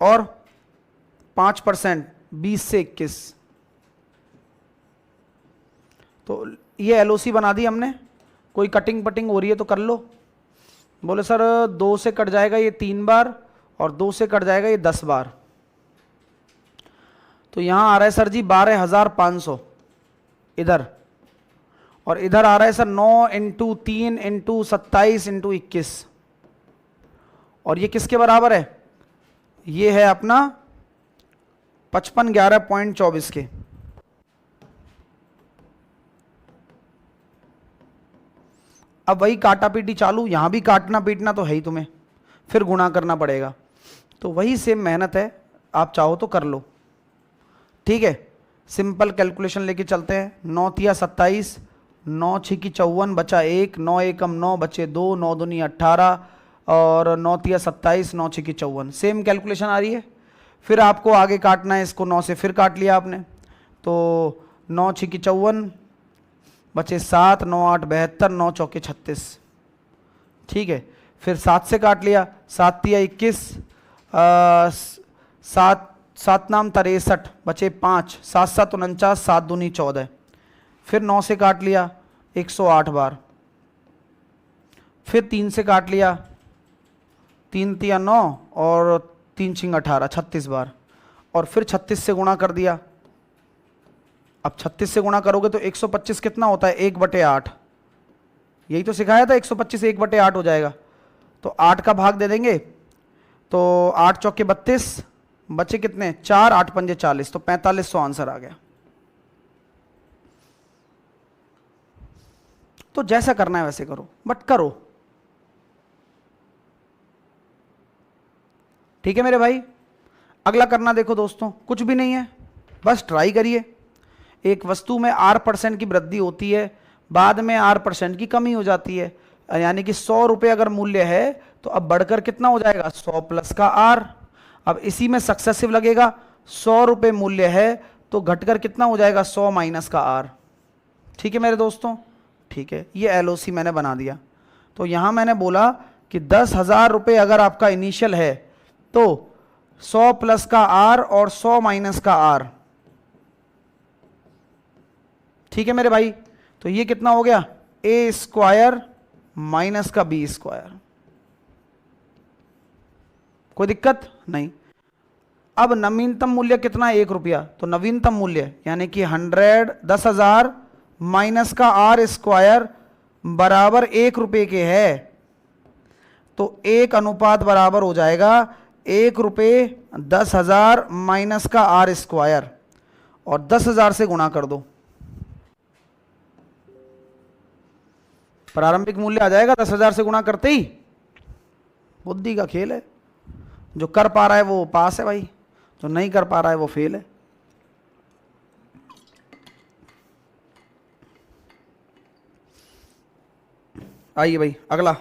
और 5% 20 से 21। तो ये एलओसी बना दी हमने। कोई कटिंग पटिंग हो रही है तो कर लो। बोले सर 2 से कट जाएगा ये 3 बार और 2 से कट जाएगा ये 10 बार, तो यहां आ रहा है सर जी 12,500 इधर, और इधर आ रहा है सर 9 × 3 × 27 × 21, और ये किसके बराबर है? ये है अपना 55 11.24 के। अब वही काटा पीटी चालू, यहां भी काटना पीटना तो है ही, तुम्हें फिर गुणा करना पड़ेगा, तो वही सेम मेहनत है। आप चाहो तो कर लो, ठीक है। सिंपल कैलकुलेशन लेके चलते हैं। 9 3 27, 9 6 54 बचा 1, 9 एकम 9 बचे 2, 9 2 18 और 9 3 27, 9 6 54। सेम कैलकुलेशन आ रही है। फिर आपको आगे काटना है इसको, 9 से फिर काट लिया आपने, तो 9 6 54 बचे 7, 9 8 72, 9 चौके 36, ठीक है। फिर 7 से काट लिया, 7 3 21, 7 7 नाम 63 बचे 5, 7 7 49, 7 दूनी 14। फिर 9 से काट लिया 108 बार, फिर 3 से काट लिया 3 3 9 और 3 6 18, 36 बार, और फिर 36 से गुणा कर दिया। अब 36 से गुणा करोगे तो 125 कितना होता है? 1/8। यही तो सिखाया था, 125 1/8 हो जाएगा, तो 8 का भाग दे देंगे, तो 8 चौके 32, बचे कितने? 4, 8 पंजे 40, तो 4500 आंसर आ गया। तो जैसा करना है वैसे करो, बट करो, ठीक है मेरे भाई। अगला करना देखो दोस्तों, कुछ भी नहीं है, बस ट्राई करिए। एक वस्तु में R% की वृद्धि होती है, बाद में R% की कमी हो जाती है, यानी कि 100 रुपये अगर मूल्य है तो अब बढ़कर कितना हो जाएगा, 100 प्लस का R। अब इसी में सक्सेसिव लगेगा, 100 रुपये मूल्य है तो घटकर कितना हो जाएगा, 100 माइनस का R। ठीक है मेरे दोस्तों, ठीक है, ये LOC मैंने बना दिया। तो यहां मैंने बोला कि 10,000 रुपये अगर आपका इनिशियल है तो 100 प्लस का R और 100 माइनस का R। ठीक है मेरे भाई, तो ये कितना हो गया, A स्क्वायर माइनस का B स्क्वायर। कोई दिक्कत नहीं। अब नवीनतम मूल्य कितना है, 1 रुपया, तो नवीनतम मूल्य यानी कि 10,000 माइनस का R स्क्वायर बराबर 1 रुपये के है, तो 1 अनुपात बराबर हो जाएगा 1 रुपये 10,000 माइनस का R स्क्वायर, और 10,000 से गुणा कर दो, प्रारंभिक मूल्य आ जाएगा 10,000 से गुणा करते ही। बुद्धि का खेल है, जो कर पा रहा है वो पास है भाई, जो नहीं कर पा रहा है वो फेल है। आइए भाई अगला।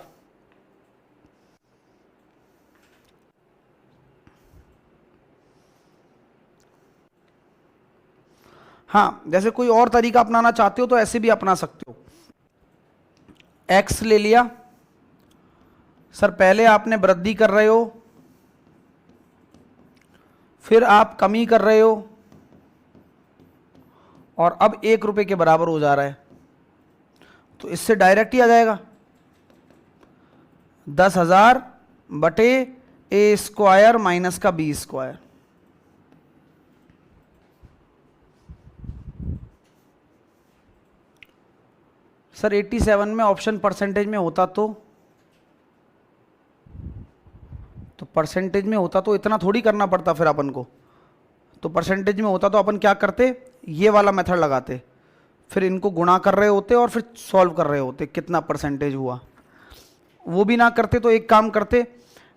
हाँ, जैसे कोई और तरीका अपनाना चाहते हो तो ऐसे भी अपना सकते हो। x ले लिया सर, पहले आपने वृद्धि कर रहे हो, फिर आप कमी कर रहे हो, और अब 1 रुपये के बराबर हो जा रहा है, तो इससे डायरेक्ट ही आ जाएगा 10,000 बटे A स्क्वायर माइनस का B स्क्वायर। सर 87 में ऑप्शन परसेंटेज में होता तो परसेंटेज में होता तो इतना थोड़ी करना पड़ता फिर अपन को। तो परसेंटेज में होता तो अपन क्या करते, ये वाला मेथड लगाते, फिर इनको गुणा कर रहे होते और फिर सॉल्व कर रहे होते कितना परसेंटेज हुआ। वो भी ना करते तो एक काम करते,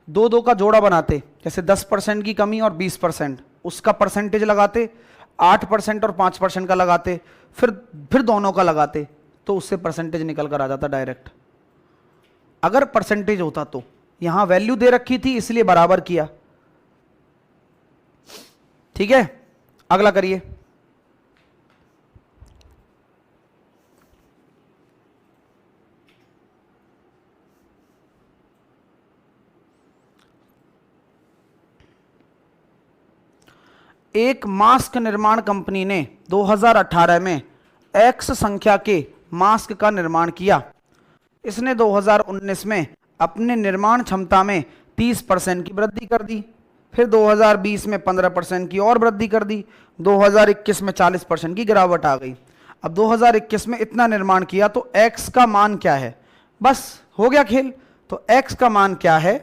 2 का जोड़ा बनाते, जैसे 10% की कमी और 20%, उसका परसेंटेज लगाते, 8% और 5% का लगाते, फिर दोनों का लगाते, तो उससे परसेंटेज निकल कर आ जाता डायरेक्ट। अगर परसेंटेज होता तो यहां वैल्यू दे रखी थी इसलिए बराबर किया। ठीक है, अगला करिए। एक मास्क निर्माण कंपनी ने 2018 में X संख्या के मास्क का निर्माण किया। इसने 2019 में अपने निर्माण क्षमता में 30% की वृद्धि कर दी, फिर 2020 में 15% की और वृद्धि कर दी, 2021 में 40% की गिरावट आ गई। अब 2021 में इतना निर्माण किया तो X का मान क्या है, बस हो गया खेल। तो X का मान क्या है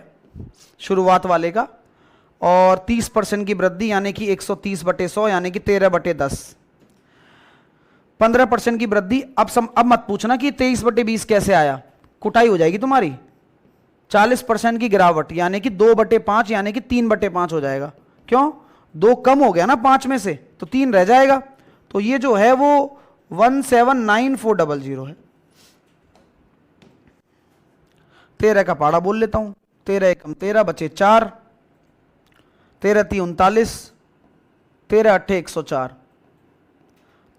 शुरुआत वाले का, और 30% की वृद्धि यानी कि 130 बटे 100 यानी कि 13 बटे 10, 15% की वृद्धि। अब मत पूछना कि 23 बटे 20 कैसे आया, कुटाई हो जाएगी तुम्हारी। 40% की गिरावट यानी कि 2 बटे 5 यानी कि 3 बटे 5 हो जाएगा। क्यों, 2 कम हो गया ना 5 में से, तो 3 रह जाएगा। तो ये जो है वो 179400 है। 13 का पाड़ा बोल लेता हूं, 13 एकम 13 बचे 4, 13 × 3 = 39, 13 × 8 = 104,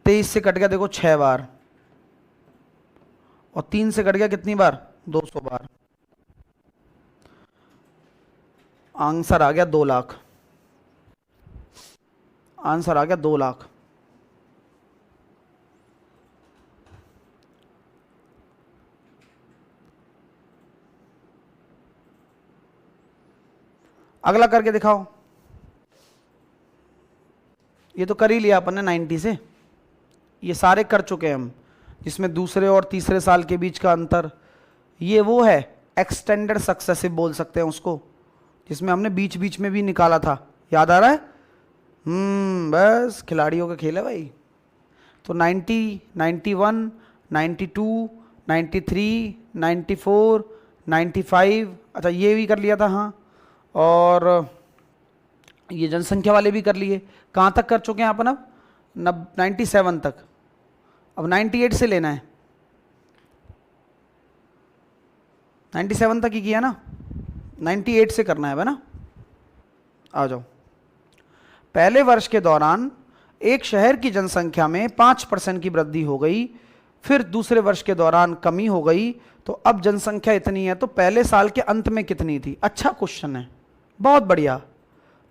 23 से कट गया देखो 6 बार, और 3 से कट गया कितनी बार, 200 बार। आंसर आ गया 2 लाख। आंसर आ गया 2 लाख। अगला करके दिखाओ। ये तो कर ही लिया अपन ने 90 से, ये सारे कर चुके हैं हम, जिसमें दूसरे और तीसरे साल के बीच का अंतर। ये वो है एक्सटेंडेड सक्सेसिव बोल सकते हैं उसको, जिसमें हमने बीच बीच में भी निकाला था, याद आ रहा है। बस खिलाड़ियों का खेल है भाई। तो 90, 91, 92, 93, 94, 95, अच्छा ये भी कर लिया था हाँ, और ये जनसंख्या वाले भी कर लिए। कहाँ तक कर चुके हैं अपन अब? 97 तक। अब 98 से लेना है। 97 तक ही किया ना, 98 से करना है ना। आ जाओ। पहले वर्ष के दौरान एक शहर की जनसंख्या में 5% की वृद्धि हो गई, फिर दूसरे वर्ष के दौरान कमी हो गई, तो अब जनसंख्या इतनी है, तो पहले साल के अंत में कितनी थी? अच्छा क्वेश्चन है, बहुत बढ़िया।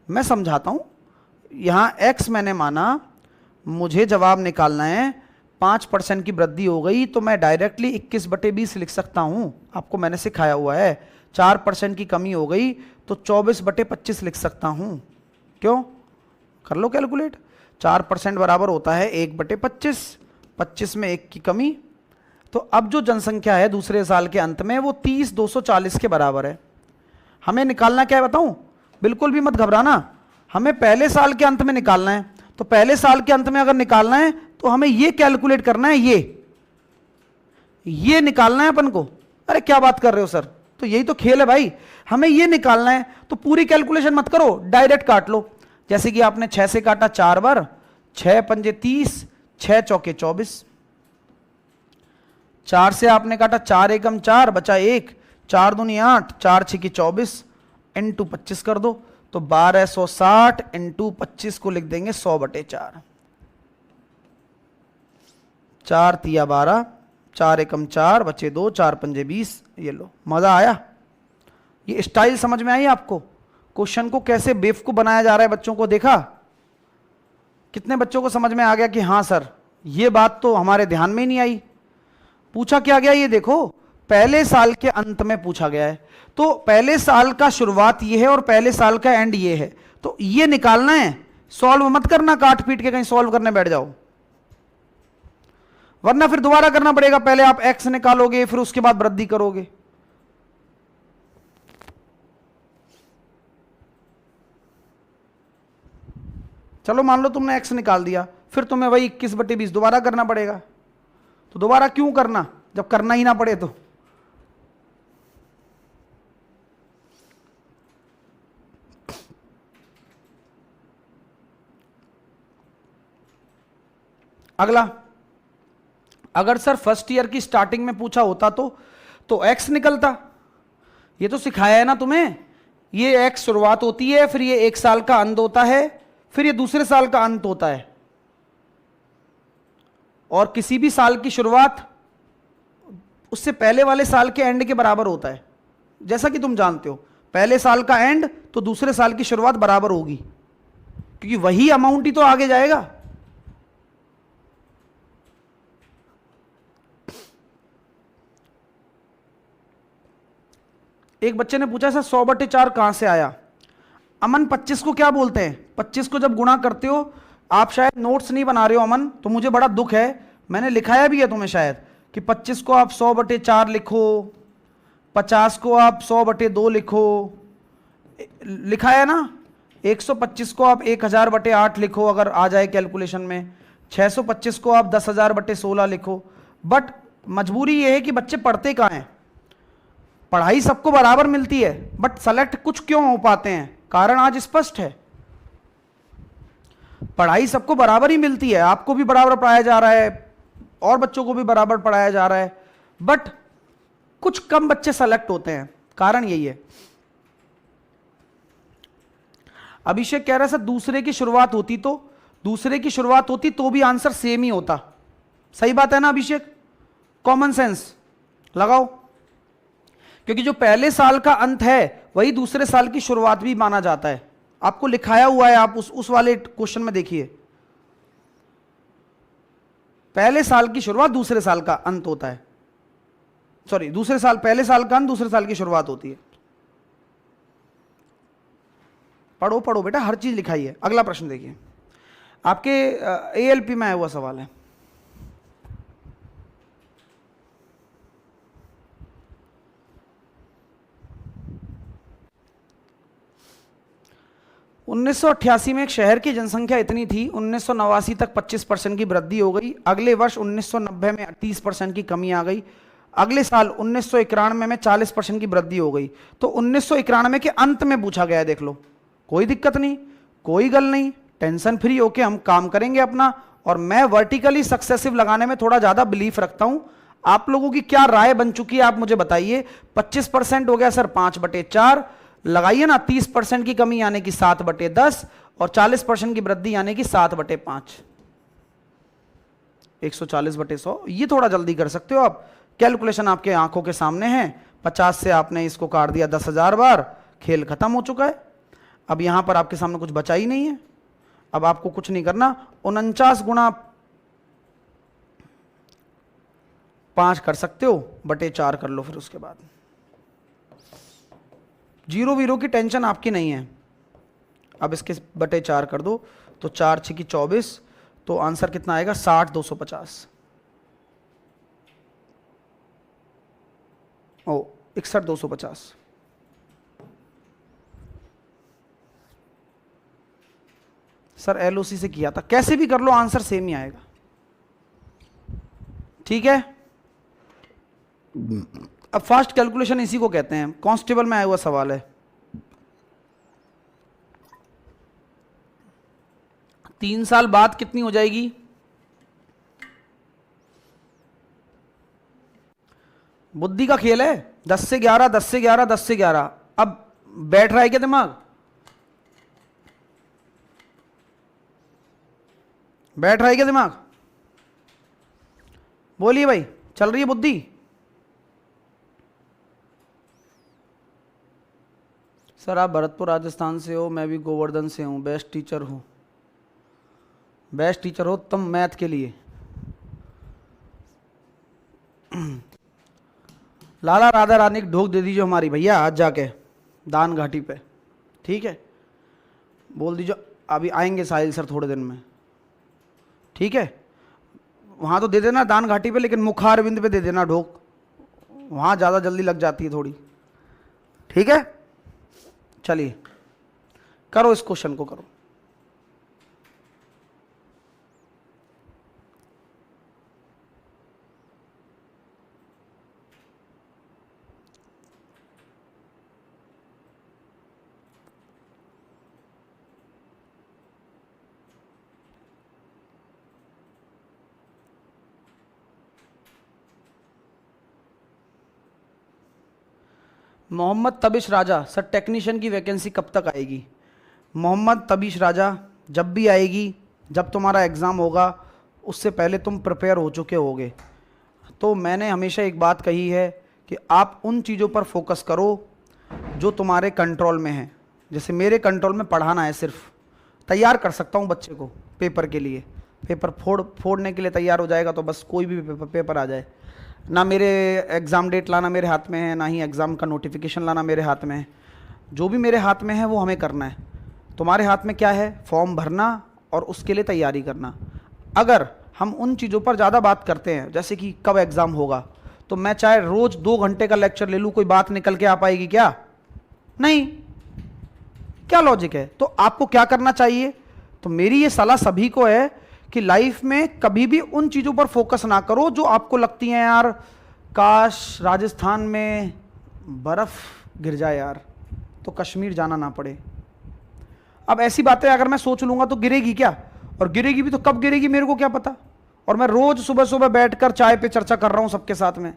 मैं समझाता हूं। यहां x मैंने माना, मुझे जवाब निकालना है। 5% की वृद्धि हो गई तो मैं डायरेक्टली 21/20 लिख सकता हूं, आपको मैंने सिखाया हुआ है। 4% की कमी हो गई तो 24/25 लिख सकता हूं। क्यों? कर लो कैलकुलेट। 4% बराबर होता है 1/25, 25 में 1 की कमी। तो अब जो जनसंख्या है दूसरे साल के अंत में वो 30,240 के बराबर है। हमें निकालना क्या है बताऊं? बिल्कुल भी मत घबराना, हमें पहले साल के अंत में निकालना है। तो पहले साल के अंत में अगर निकालना है तो हमें ये कैलकुलेट करना है, ये निकालना है अपन को। अरे क्या बात कर रहे हो सर, तो यही तो खेल है भाई, हमें ये निकालना है। तो पूरी कैलकुलेशन मत करो, डायरेक्ट काट लो। जैसे कि आपने 6 से काटा 4 बार, 6 पंजे 30, 6 चौके 24। 4 से आपने काटा 4 एकम 4, बचा 1, 4 दूनी 8, 4 छिकी 24, इंटू 25 कर दो, तो 1260 इंटू 25 को लिख देंगे 100/4। 4 तिया 12, 4 एकम 4, बचे 2, 4 पंजे 20। ये लो, मजा आया? ये स्टाइल समझ में आई आपको? क्वेश्चन को कैसे बेवकूफ बनाया जा रहा है बच्चों को, देखा? कितने बच्चों को समझ में आ गया कि हाँ सर ये बात तो हमारे ध्यान में ही नहीं आई। पूछा क्या गया, ये देखो, पहले साल के अंत में पूछा गया है। तो पहले साल का शुरुआत ये है और पहले साल का एंड ये है, तो ये निकालना है। सॉल्व मत करना काट पीट के कहीं सॉल्व करने बैठ जाओ, वरना फिर दोबारा करना पड़ेगा। पहले आप x निकालोगे, फिर उसके बाद वृद्धि करोगे। चलो मान लो तुमने x निकाल दिया, फिर तुम्हें वही 21/20 दोबारा करना पड़ेगा। तो दोबारा क्यों करना जब करना ही ना पड़े? तो अगला, अगर सर फर्स्ट ईयर की स्टार्टिंग में पूछा होता तो x निकलता। ये तो सिखाया है ना तुम्हें, ये x शुरुआत होती है, फिर ये 1 साल का अंत होता है, फिर ये दूसरे साल का अंत होता है। और किसी भी साल की शुरुआत उससे पहले वाले साल के एंड के बराबर होता है। जैसा कि तुम जानते हो, पहले साल का एंड तो दूसरे साल की शुरुआत बराबर होगी, क्योंकि वही अमाउंट ही तो आगे जाएगा। एक बच्चे ने पूछा सर 100/4 कहां से आया? अमन 25 को क्या बोलते हैं? 25 को जब गुणा करते हो, आप शायद नोट्स नहीं बना रहे हो अमन, तो मुझे बड़ा दुख है। मैंने लिखाया भी है तुम्हें शायद कि 25 को आप 100/4 लिखो, 50 को आप 100/2 लिखो, लिखा है ना। 125 को आप 1000/8 लिखो अगर आ जाए कैलकुलेशन में, 625 को आप 10,000/16 लिखो। बट मजबूरी ये है कि बच्चे पढ़ते कहाँ हैं। पढ़ाई सबको बराबर मिलती है, बट सेलेक्ट कुछ क्यों हो पाते हैं? कारण आज स्पष्ट है। पढ़ाई सबको बराबर ही मिलती है, आपको भी बराबर पढ़ाया जा रहा है और बच्चों को भी बराबर पढ़ाया जा रहा है, बट कुछ कम बच्चे सेलेक्ट होते हैं। कारण यही है। अभिषेक कह रहा है सर दूसरे की शुरुआत होती तो भी आंसर सेम ही होता। सही बात है ना अभिषेक? कॉमन सेंस लगाओ, क्योंकि जो पहले साल का अंत है वही दूसरे साल की शुरुआत भी माना जाता है। आपको लिखाया हुआ है, आप उस वाले क्वेश्चन में देखिए, पहले साल की शुरुआत दूसरे साल का अंत होता है। सॉरी, पहले साल का अंत दूसरे साल की शुरुआत होती है। पढ़ो पढ़ो बेटा, हर चीज लिखाई है। अगला प्रश्न देखिए, आपके ALP में आया हुआ सवाल है। उन्नीस में एक शहर की जनसंख्या इतनी थी, 1989 तक 25% की वृद्धि हो गई। अगले वर्ष 1990 में 30% की कमी आ गई। अगले साल 1991 में 40% की वृद्धि हो गई। तो 1991 के अंत में पूछा गया है, देख लो, कोई दिक्कत नहीं। कोई गल नहीं, टेंशन फ्री होके हम काम करेंगे अपना। और मैं वर्टिकली सक्सेसिव लगाने में थोड़ा ज्यादा बिलीफ रखता हूं। आप लोगों की क्या राय बन चुकी है आप मुझे बताइए। 25% हो गया सर 5/4, लगाइए ना 30% की कमी यानी कि 7/10 और 40% की वृद्धि यानी कि 7/5, 140/100। ये थोड़ा जल्दी कर सकते हो आप, कैलकुलेशन आपके आंखों के सामने है। 50 से आपने इसको काट दिया 10,000 बार, खेल खत्म हो चुका है। अब यहां पर आपके सामने कुछ बचा ही नहीं है। अब आपको कुछ नहीं करना, 49 गुणा 5 कर सकते हो, बटे 4 कर लो। फिर उसके बाद जीरो वीरो की टेंशन आपकी नहीं है। अब इसके बटे 4 कर दो तो 4 6 की 24, तो आंसर कितना आएगा 60,250। ओ 61,250। सर एलओसी से किया था, कैसे भी कर लो आंसर सेम ही आएगा। ठीक है, अब फास्ट कैलकुलेशन इसी को कहते हैं, कांस्टेबल में आया हुआ सवाल है। 3 साल बाद कितनी हो जाएगी? बुद्धि का खेल है। 10 से 11, 10 से 11, 10 से 11। अब बैठ रहा है क्या दिमाग? बैठ रहा है क्या दिमाग? बोलिए भाई, चल रही है बुद्धि? सर आप भरतपुर राजस्थान से हो, मैं भी गोवर्धन से हूं। बेस्ट टीचर हूं। बेस्ट टीचर हो तुम मैथ के लिए। लाला राधा रानी की ढोक दे दीजिए हमारी भैया आज जाके दान घाटी पे। ठीक है, बोल दीजिए अभी आएंगे साहिल सर थोड़े दिन में। ठीक है, वहाँ तो दे देना दान घाटी पे, लेकिन मुखारविंद पे दे देना ढोक, वहाँ ज़्यादा जल्दी लग जाती है थोड़ी। ठीक है, चलिए करो इस क्वेश्चन को करो। मोहम्मद तबिश राजा, सर टेक्नीशियन की वैकेंसी कब तक आएगी? मोहम्मद तबिश राजा, जब भी आएगी, जब तुम्हारा एग्ज़ाम होगा उससे पहले तुम प्रिपेयर हो चुके होगे। तो मैंने हमेशा एक बात कही है कि आप उन चीज़ों पर फोकस करो जो तुम्हारे कंट्रोल में है। जैसे मेरे कंट्रोल में पढ़ाना है, सिर्फ तैयार कर सकता हूँ बच्चे को पेपर के लिए। पेपर फोड़ने के लिए तैयार हो जाएगा तो बस कोई भी पेपर आ जाए। ना मेरे एग्ज़ाम डेट लाना मेरे हाथ में है, ना ही एग्ज़ाम का नोटिफिकेशन लाना मेरे हाथ में है। जो भी मेरे हाथ में है वो हमें करना है। तुम्हारे हाथ में क्या है? फॉर्म भरना और उसके लिए तैयारी करना। अगर हम उन चीज़ों पर ज़्यादा बात करते हैं, जैसे कि कब एग्ज़ाम होगा, तो मैं चाहे रोज़ 2 घंटे का लेक्चर ले लूँ, कोई बात निकल के आ पाएगी क्या? नहीं। क्या लॉजिक है? तो आपको क्या करना चाहिए? तो मेरी ये सलाह सभी को है कि लाइफ में कभी भी उन चीज़ों पर फोकस ना करो जो आपको लगती हैं यार काश राजस्थान में बर्फ़ गिर जाए यार, तो कश्मीर जाना ना पड़े। अब ऐसी बातें अगर मैं सोच लूँगा तो गिरेगी क्या? और गिरेगी भी तो कब गिरेगी मेरे को क्या पता? और मैं रोज़ सुबह सुबह बैठकर चाय पे चर्चा कर रहा हूँ सबके साथ में।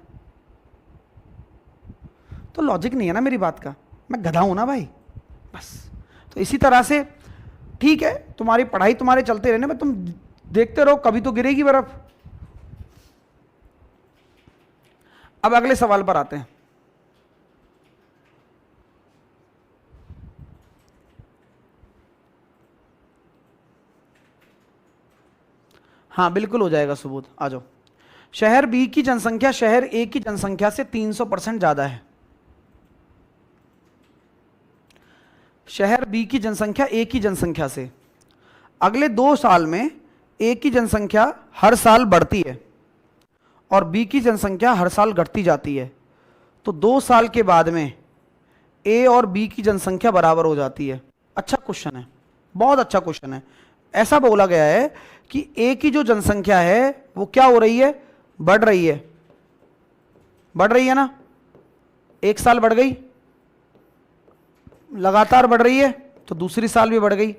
तो लॉजिक नहीं है ना मेरी बात का, मैं गधा हूँ ना भाई, बस। तो इसी तरह से ठीक है, तुम्हारी पढ़ाई तुम्हारे चलते रहने में, तुम देखते रहो, कभी तो गिरेगी बर्फ। अब अगले सवाल पर आते हैं। हाँ बिल्कुल हो जाएगा सबूत, आ जाओ। शहर बी की जनसंख्या शहर ए की जनसंख्या से 300% ज्यादा है। शहर बी की जनसंख्या ए की जनसंख्या से, अगले 2 साल में ए की जनसंख्या हर साल बढ़ती है और बी की जनसंख्या हर साल घटती जाती है। तो 2 साल के बाद में ए और बी की जनसंख्या बराबर हो जाती है। अच्छा क्वेश्चन है, बहुत अच्छा क्वेश्चन है। ऐसा बोला गया है कि ए की जो जनसंख्या है वो क्या हो रही है? बढ़ रही है। बढ़ रही है ना? 1 साल बढ़ गई, लगातार बढ़ रही है, तो दूसरी साल भी बढ़ गई,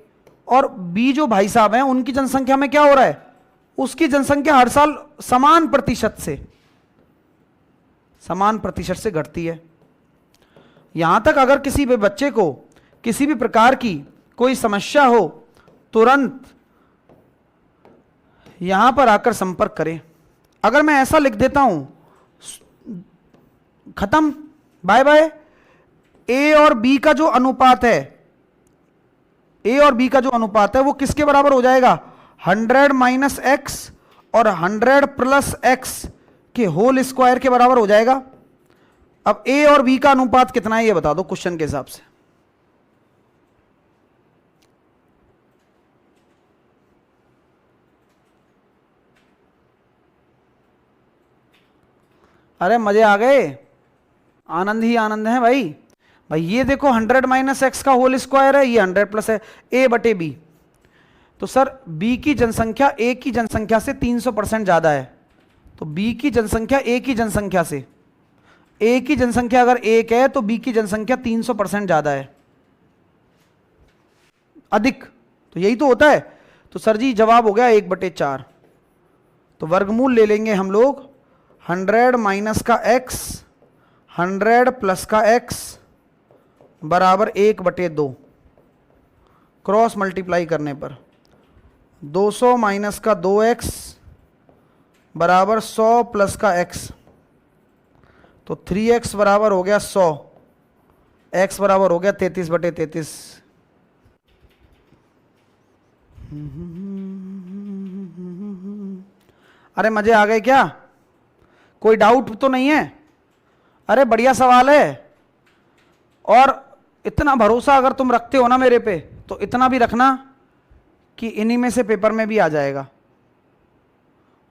और बी जो भाई साहब हैं उनकी जनसंख्या में क्या हो रहा है, उसकी जनसंख्या हर साल समान प्रतिशत से घटती है। यहां तक अगर किसी भी बच्चे को किसी भी प्रकार की कोई समस्या हो, तुरंत यहां पर आकर संपर्क करें। अगर मैं ऐसा लिख देता हूं, खत्म, बाय बाय, ए और बी का जो अनुपात है, ए और बी का जो अनुपात है वो किसके बराबर हो जाएगा, 100 माइनस एक्स और 100 प्लस एक्स के होल स्क्वायर के बराबर हो जाएगा। अब ए और बी का अनुपात कितना है ये बता दो क्वेश्चन के हिसाब से। अरे मजे आ गए, आनंद ही आनंद है भाई। भाई ये देखो 100 माइनस एक्स का होल स्क्वायर है, ये 100 प्लस है, ए बटे बी। तो सर बी की जनसंख्या ए की जनसंख्या से 300% ज्यादा है, तो बी की जनसंख्या ए की जनसंख्या से, ए की जनसंख्या अगर 1 है तो बी की जनसंख्या 300% ज्यादा है, अधिक। तो यही तो होता है। तो सर जी जवाब हो गया 1/4। तो वर्गमूल ले लेंगे हम लोग, 100 माइनस का x 100 प्लस का x बराबर 1/2। क्रॉस मल्टीप्लाई करने पर 200 माइनस का 2x बराबर 100 प्लस का x, तो 3x बराबर हो गया 100, x बराबर हो गया 33/33। अरे मजे आ गए क्या, कोई डाउट तो नहीं है? अरे बढ़िया सवाल है, और इतना भरोसा अगर तुम रखते हो ना मेरे पे, तो इतना भी रखना कि इन्हीं में से पेपर में भी आ जाएगा।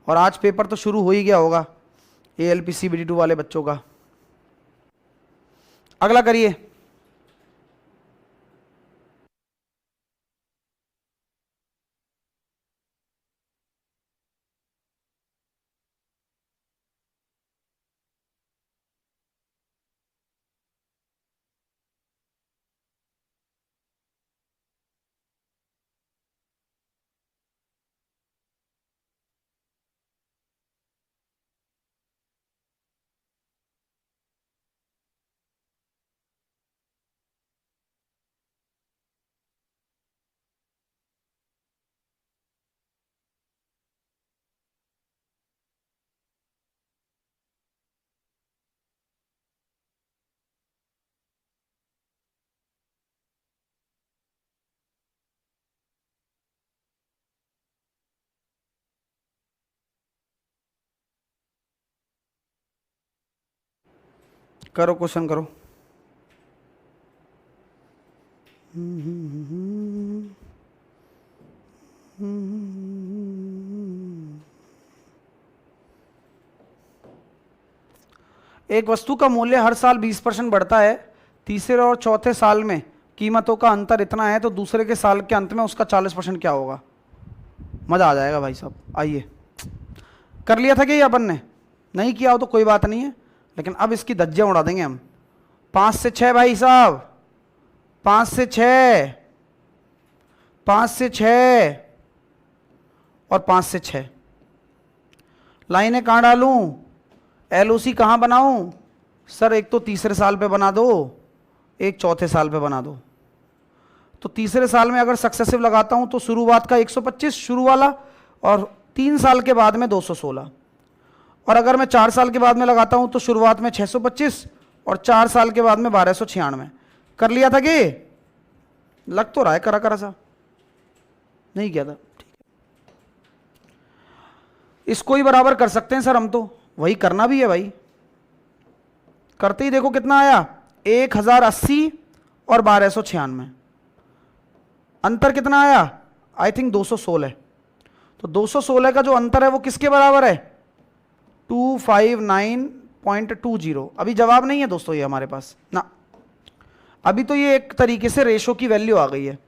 और आज पेपर तो शुरू हो ही गया होगा ALP CBD2 वाले बच्चों का। अगला करिए। करो क्वेश्चन करो। एक वस्तु का मूल्य हर साल 20% बढ़ता है, तीसरे और चौथे साल में कीमतों का अंतर इतना है, तो दूसरे के साल के अंत में उसका 40% क्या होगा? मजा आ जाएगा भाई साहब। आइए, कर लिया था कि ये अपन ने? नहीं किया हो तो कोई बात नहीं है, लेकिन अब इसकी धज्जियां उड़ा देंगे हम। 5 से 6 भाई साहब, 5 से 6, 5 से 6 और 5 से 6। लाइनें कहाँ डालूं, LOC कहाँ बनाऊं? सर एक तो तीसरे साल पे बना दो, एक चौथे साल पे बना दो। तो तीसरे साल में अगर सक्सेसिव लगाता हूं तो शुरुआत का 125 शुरू वाला, और 3 साल के बाद में 216। और अगर मैं 4 साल के बाद में लगाता हूं तो शुरुआत में 625 और 4 साल के बाद में 1296। कर लिया था कि? लग तो रहा है करा करा सा, नहीं किया था, ठीक है। इसको ही बराबर कर सकते हैं सर हम, तो वही करना भी है भाई। करते ही देखो कितना आया, 1080 और 1296। अंतर कितना आया? I think 216। तो 216 का जो अंतर है वो किसके बराबर है? 259.20। अभी जवाब नहीं है दोस्तों ये हमारे पास ना, अभी तो ये एक तरीके से रेशो की वैल्यू आ गई है।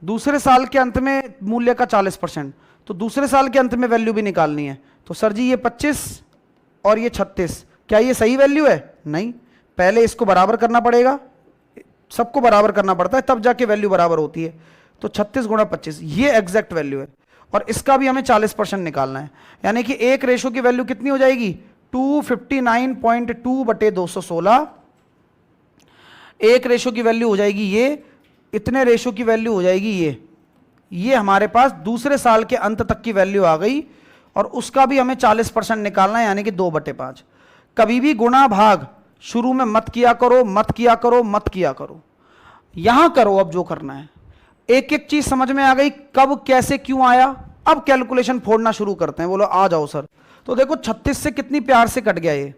दूसरे साल के अंत में मूल्य का 40%, तो दूसरे साल के अंत में वैल्यू भी निकालनी है। तो सर जी ये 25 और ये 36, क्या ये सही वैल्यू है? नहीं, पहले इसको बराबर करना पड़ेगा, सबको बराबर करना पड़ता है, तब जाके वैल्यू बराबर होती है। तो 36 गुणा 25, ये एग्जैक्ट वैल्यू है। और इसका भी हमें 40% निकालना है, यानी कि एक रेशो की वैल्यू कितनी हो जाएगी 259.2 बटे 216। एक रेशो की वैल्यू हो जाएगी ये, इतने रेशो की वैल्यू हो जाएगी ये हमारे पास दूसरे साल के अंत तक की वैल्यू आ गई। और उसका भी हमें 40% निकालना है, यानी कि 2/5। कभी भी गुणा भाग शुरू में मत किया करो, मत किया करो, मत किया करो, यहां करो अब जो करना है। एक एक चीज समझ में आ गई, कब कैसे क्यों आया। अब कैलकुलेशन फोड़ना शुरू करते हैं। बोलो आ जाओ सर। तो देखो 36 से कितनी प्यार से कट गया ये,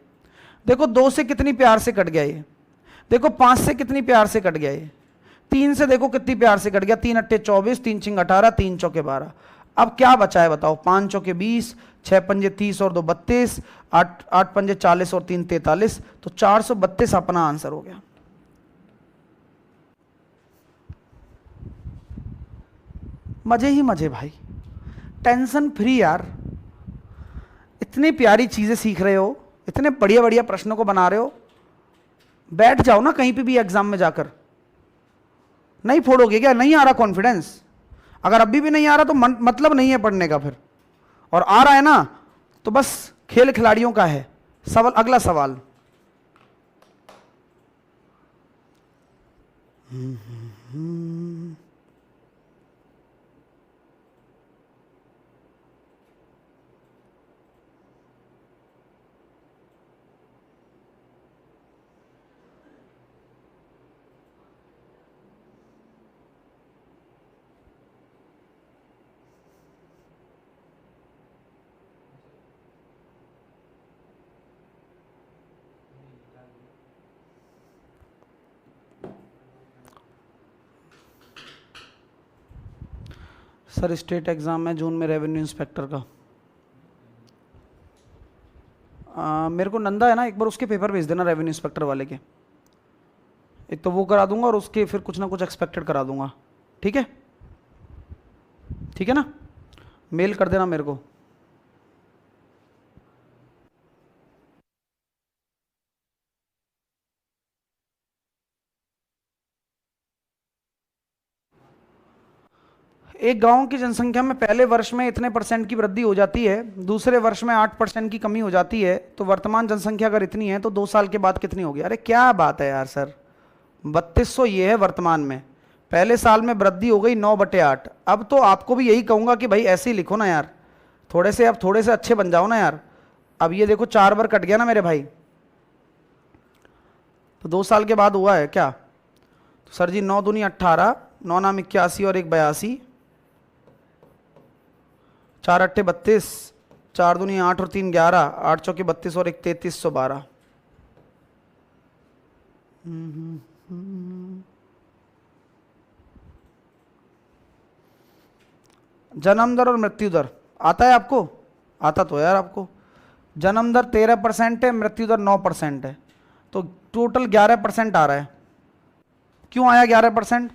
देखो 2 से कितनी प्यार से कट गया ये, देखो 5 से कितनी प्यार से कट गया ये, 3 से देखो कितनी प्यार से कट गया, 3 अट्ठे 24, 3 छिंग 18, 3 चौके 12। अब क्या बचा है बताओ, 5 चौके 20, 6 पंजे 30 और 2 32, 8 पंजे 40 और 3 43, तो 432 अपना आंसर हो गया। मजे ही मजे भाई, टेंशन फ्री यार। इतनी प्यारी चीजें सीख रहे हो, इतने बढ़िया बढ़िया प्रश्नों को बना रहे हो, बैठ जाओ ना कहीं पे भी एग्जाम में जाकर। नहीं फोड़ोगे क्या, नहीं आ रहा कॉन्फिडेंस? अगर अभी भी नहीं आ रहा तो मतलब नहीं है पढ़ने का फिर, और आ रहा है ना तो बस खेल खिलाड़ियों का है। सवाल, अगला सवाल। सर स्टेट एग्ज़ाम है जून में रेवेन्यू इंस्पेक्टर का। मेरे को नंदा है ना, एक बार उसके पेपर भेज देना रेवेन्यू इंस्पेक्टर वाले के। एक तो वो करा दूंगा और उसके फिर कुछ ना कुछ एक्सपेक्टेड करा दूंगा। ठीक है, ठीक है ना, मेल कर देना मेरे को। एक गांव की जनसंख्या में पहले वर्ष में इतने परसेंट की वृद्धि हो जाती है, दूसरे वर्ष में 8% की कमी हो जाती है, तो वर्तमान जनसंख्या अगर इतनी है तो 2 साल के बाद कितनी होगी? अरे क्या बात है यार सर, 3200 ये है वर्तमान में, पहले साल में वृद्धि हो गई 9/8। अब तो आपको भी यही कहूंगा कि भाई ऐसे ही लिखो ना यार, थोड़े से अब थोड़े से अच्छे बन जाओ ना यार। अब ये देखो 4 बार कट गया ना मेरे भाई, तो 2 साल के बाद हुआ है क्या? तो सर जी 9 दूनी 18, 9 नाम 81 और 1 82, 4 अट्ठे 32, 4 दूनी 8 और 3 11, 8 चौके 32 और 1 3312। जन्म दर और मृत्यु दर आता है आपको? आता तो यार आपको। जन्म दर 13% है, मृत्यु दर 9% है, तो टोटल 11% आ रहा है। क्यों आया 11%?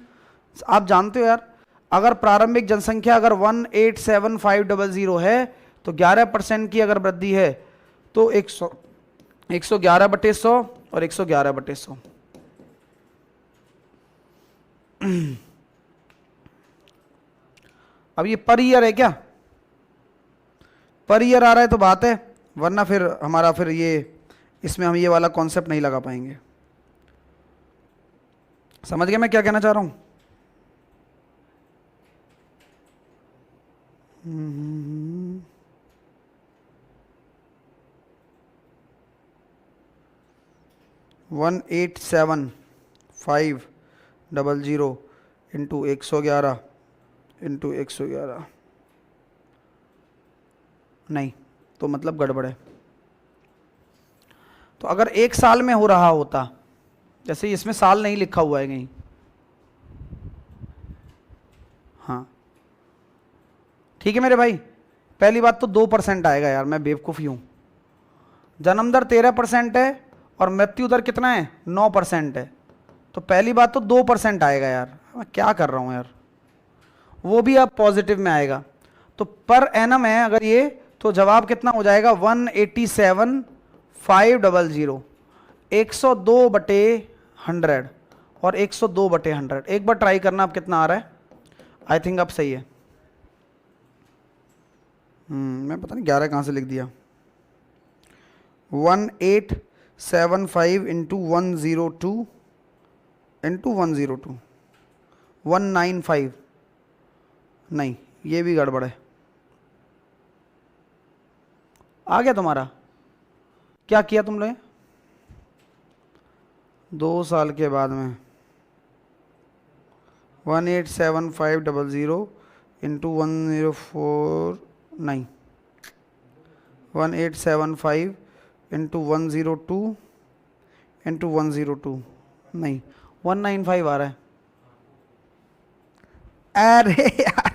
आप जानते हो यार, अगर प्रारंभिक जनसंख्या अगर 187,500 है तो 11% की अगर वृद्धि है तो 111/100 और 111/100। अब ये पर ईयर है क्या? पर ईयर आ रहा है तो बात है, वरना फिर हमारा फिर ये इसमें हम ये वाला कॉन्सेप्ट नहीं लगा पाएंगे। समझ गए मैं क्या कहना चाह रहा हूं? 187,500 इंटू 111 इंटू 111, नहीं तो मतलब गड़बड़ है। तो अगर 1 साल में हो रहा होता, जैसे इसमें साल नहीं लिखा हुआ है कहीं, हाँ ठीक है मेरे भाई। पहली बात तो 2% आएगा यार, मैं बेवकूफ़ ही हूँ। जन्म दर 13% है और मृत्यु दर कितना है? 9% है, तो पहली बात तो 2% आएगा यार। मैं क्या कर रहा हूँ यार, वो भी अब पॉजिटिव में आएगा। तो पर एनम है अगर ये, तो जवाब कितना हो जाएगा? 187,500, 102/100 और 102/100। एक बार ट्राई करना, अब कितना आ रहा है? आई थिंक अब सही है। मैं पता नहीं 11 कहाँ से लिख दिया। 1875 इंटू 102 इंटू 102 195, नहीं ये भी गड़बड़ है। आ गया तुम्हारा? क्या किया तुम लोग 2 साल के बाद में? 187500 इंटू 104, नहीं 1875 इंटू 102 इंटू 102, नहीं 195 आ रहा है। अरे यार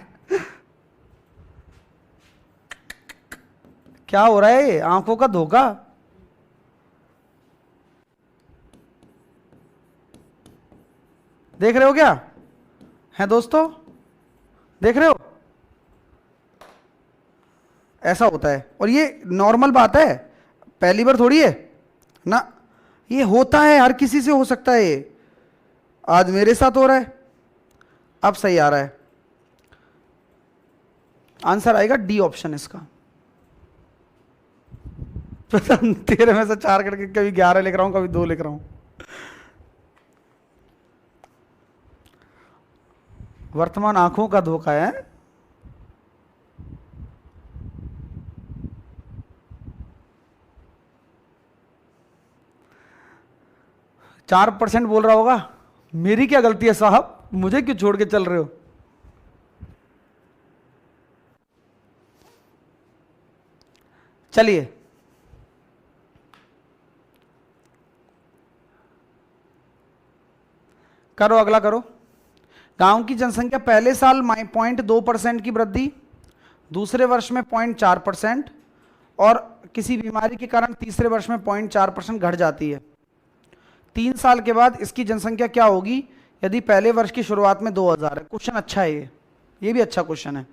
क्या हो रहा है, आंखों का धोखा। देख रहे हो क्या है दोस्तों, देख रहे हो? ऐसा होता है और ये नॉर्मल बात है, पहली बार थोड़ी है ना, ये होता है, हर किसी से हो सकता है ये। आज मेरे साथ हो रहा है, अब सही आ रहा है। आंसर आएगा डी ऑप्शन इसका। 13 में से 4 करके कभी 11 लिख रहा हूं, कभी 2 लिख रहा हूं। वर्तमान आंखों का धोखा है। चार % बोल रहा होगा मेरी क्या गलती है साहब, मुझे क्यों छोड़ के चल रहे हो। चलिए करो, अगला करो। गांव की जनसंख्या पहले साल 0.2% की वृद्धि, दूसरे वर्ष में 0.4% और किसी बीमारी के कारण तीसरे वर्ष में 0.4% घट जाती है। 3 साल के बाद इसकी जनसंख्या क्या होगी यदि पहले वर्ष की शुरुआत में 2000 है। क्वेश्चन अच्छा है ये भी अच्छा क्वेश्चन है।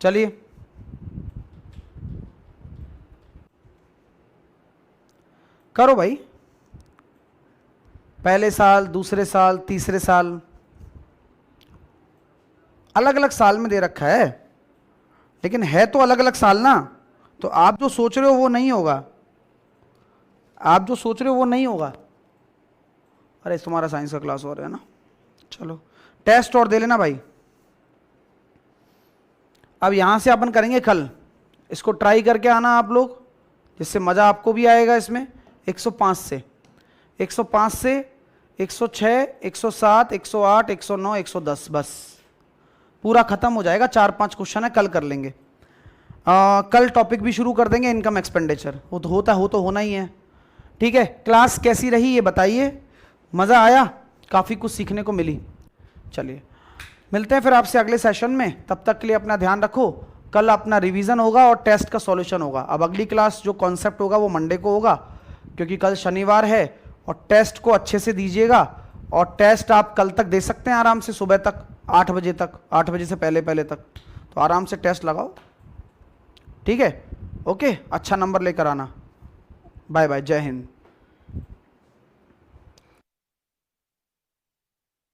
चलिए करो भाई, पहले साल, दूसरे साल, तीसरे साल, अलग अलग साल में दे रखा है, लेकिन है तो अलग अलग साल ना, तो आप जो सोच रहे हो वो नहीं होगा, आप जो सोच रहे हो वो नहीं होगा। अरे तुम्हारा साइंस का क्लास हो रहा है ना, चलो टेस्ट और दे लेना भाई। अब यहां से अपन करेंगे कल, इसको ट्राई करके आना आप लोग, जिससे मजा आपको भी आएगा इसमें। 105 से 106, 107, 108, 109, 110, बस पूरा खत्म हो जाएगा। 4-5 क्वेश्चन है, कल कर लेंगे। कल टॉपिक भी शुरू कर देंगे इनकम एक्सपेंडिचर, वो तो होना ही है। ठीक है, क्लास कैसी रही ये बताइए, मज़ा आया, काफ़ी कुछ सीखने को मिली। चलिए मिलते हैं फिर आपसे अगले सेशन में, तब तक के लिए अपना ध्यान रखो। कल अपना रिवीजन होगा और टेस्ट का सॉल्यूशन होगा। अब अगली क्लास जो कॉन्सेप्ट होगा वो मंडे को होगा, क्योंकि कल शनिवार है। और टेस्ट को अच्छे से दीजिएगा, और टेस्ट आप कल तक दे सकते हैं आराम से, सुबह तक 8 बजे तक, 8 बजे से पहले तक, तो आराम से टेस्ट लगाओ। ठीक है, ओके, अच्छा नंबर लेकर आना। बाय बाय, जय हिंद।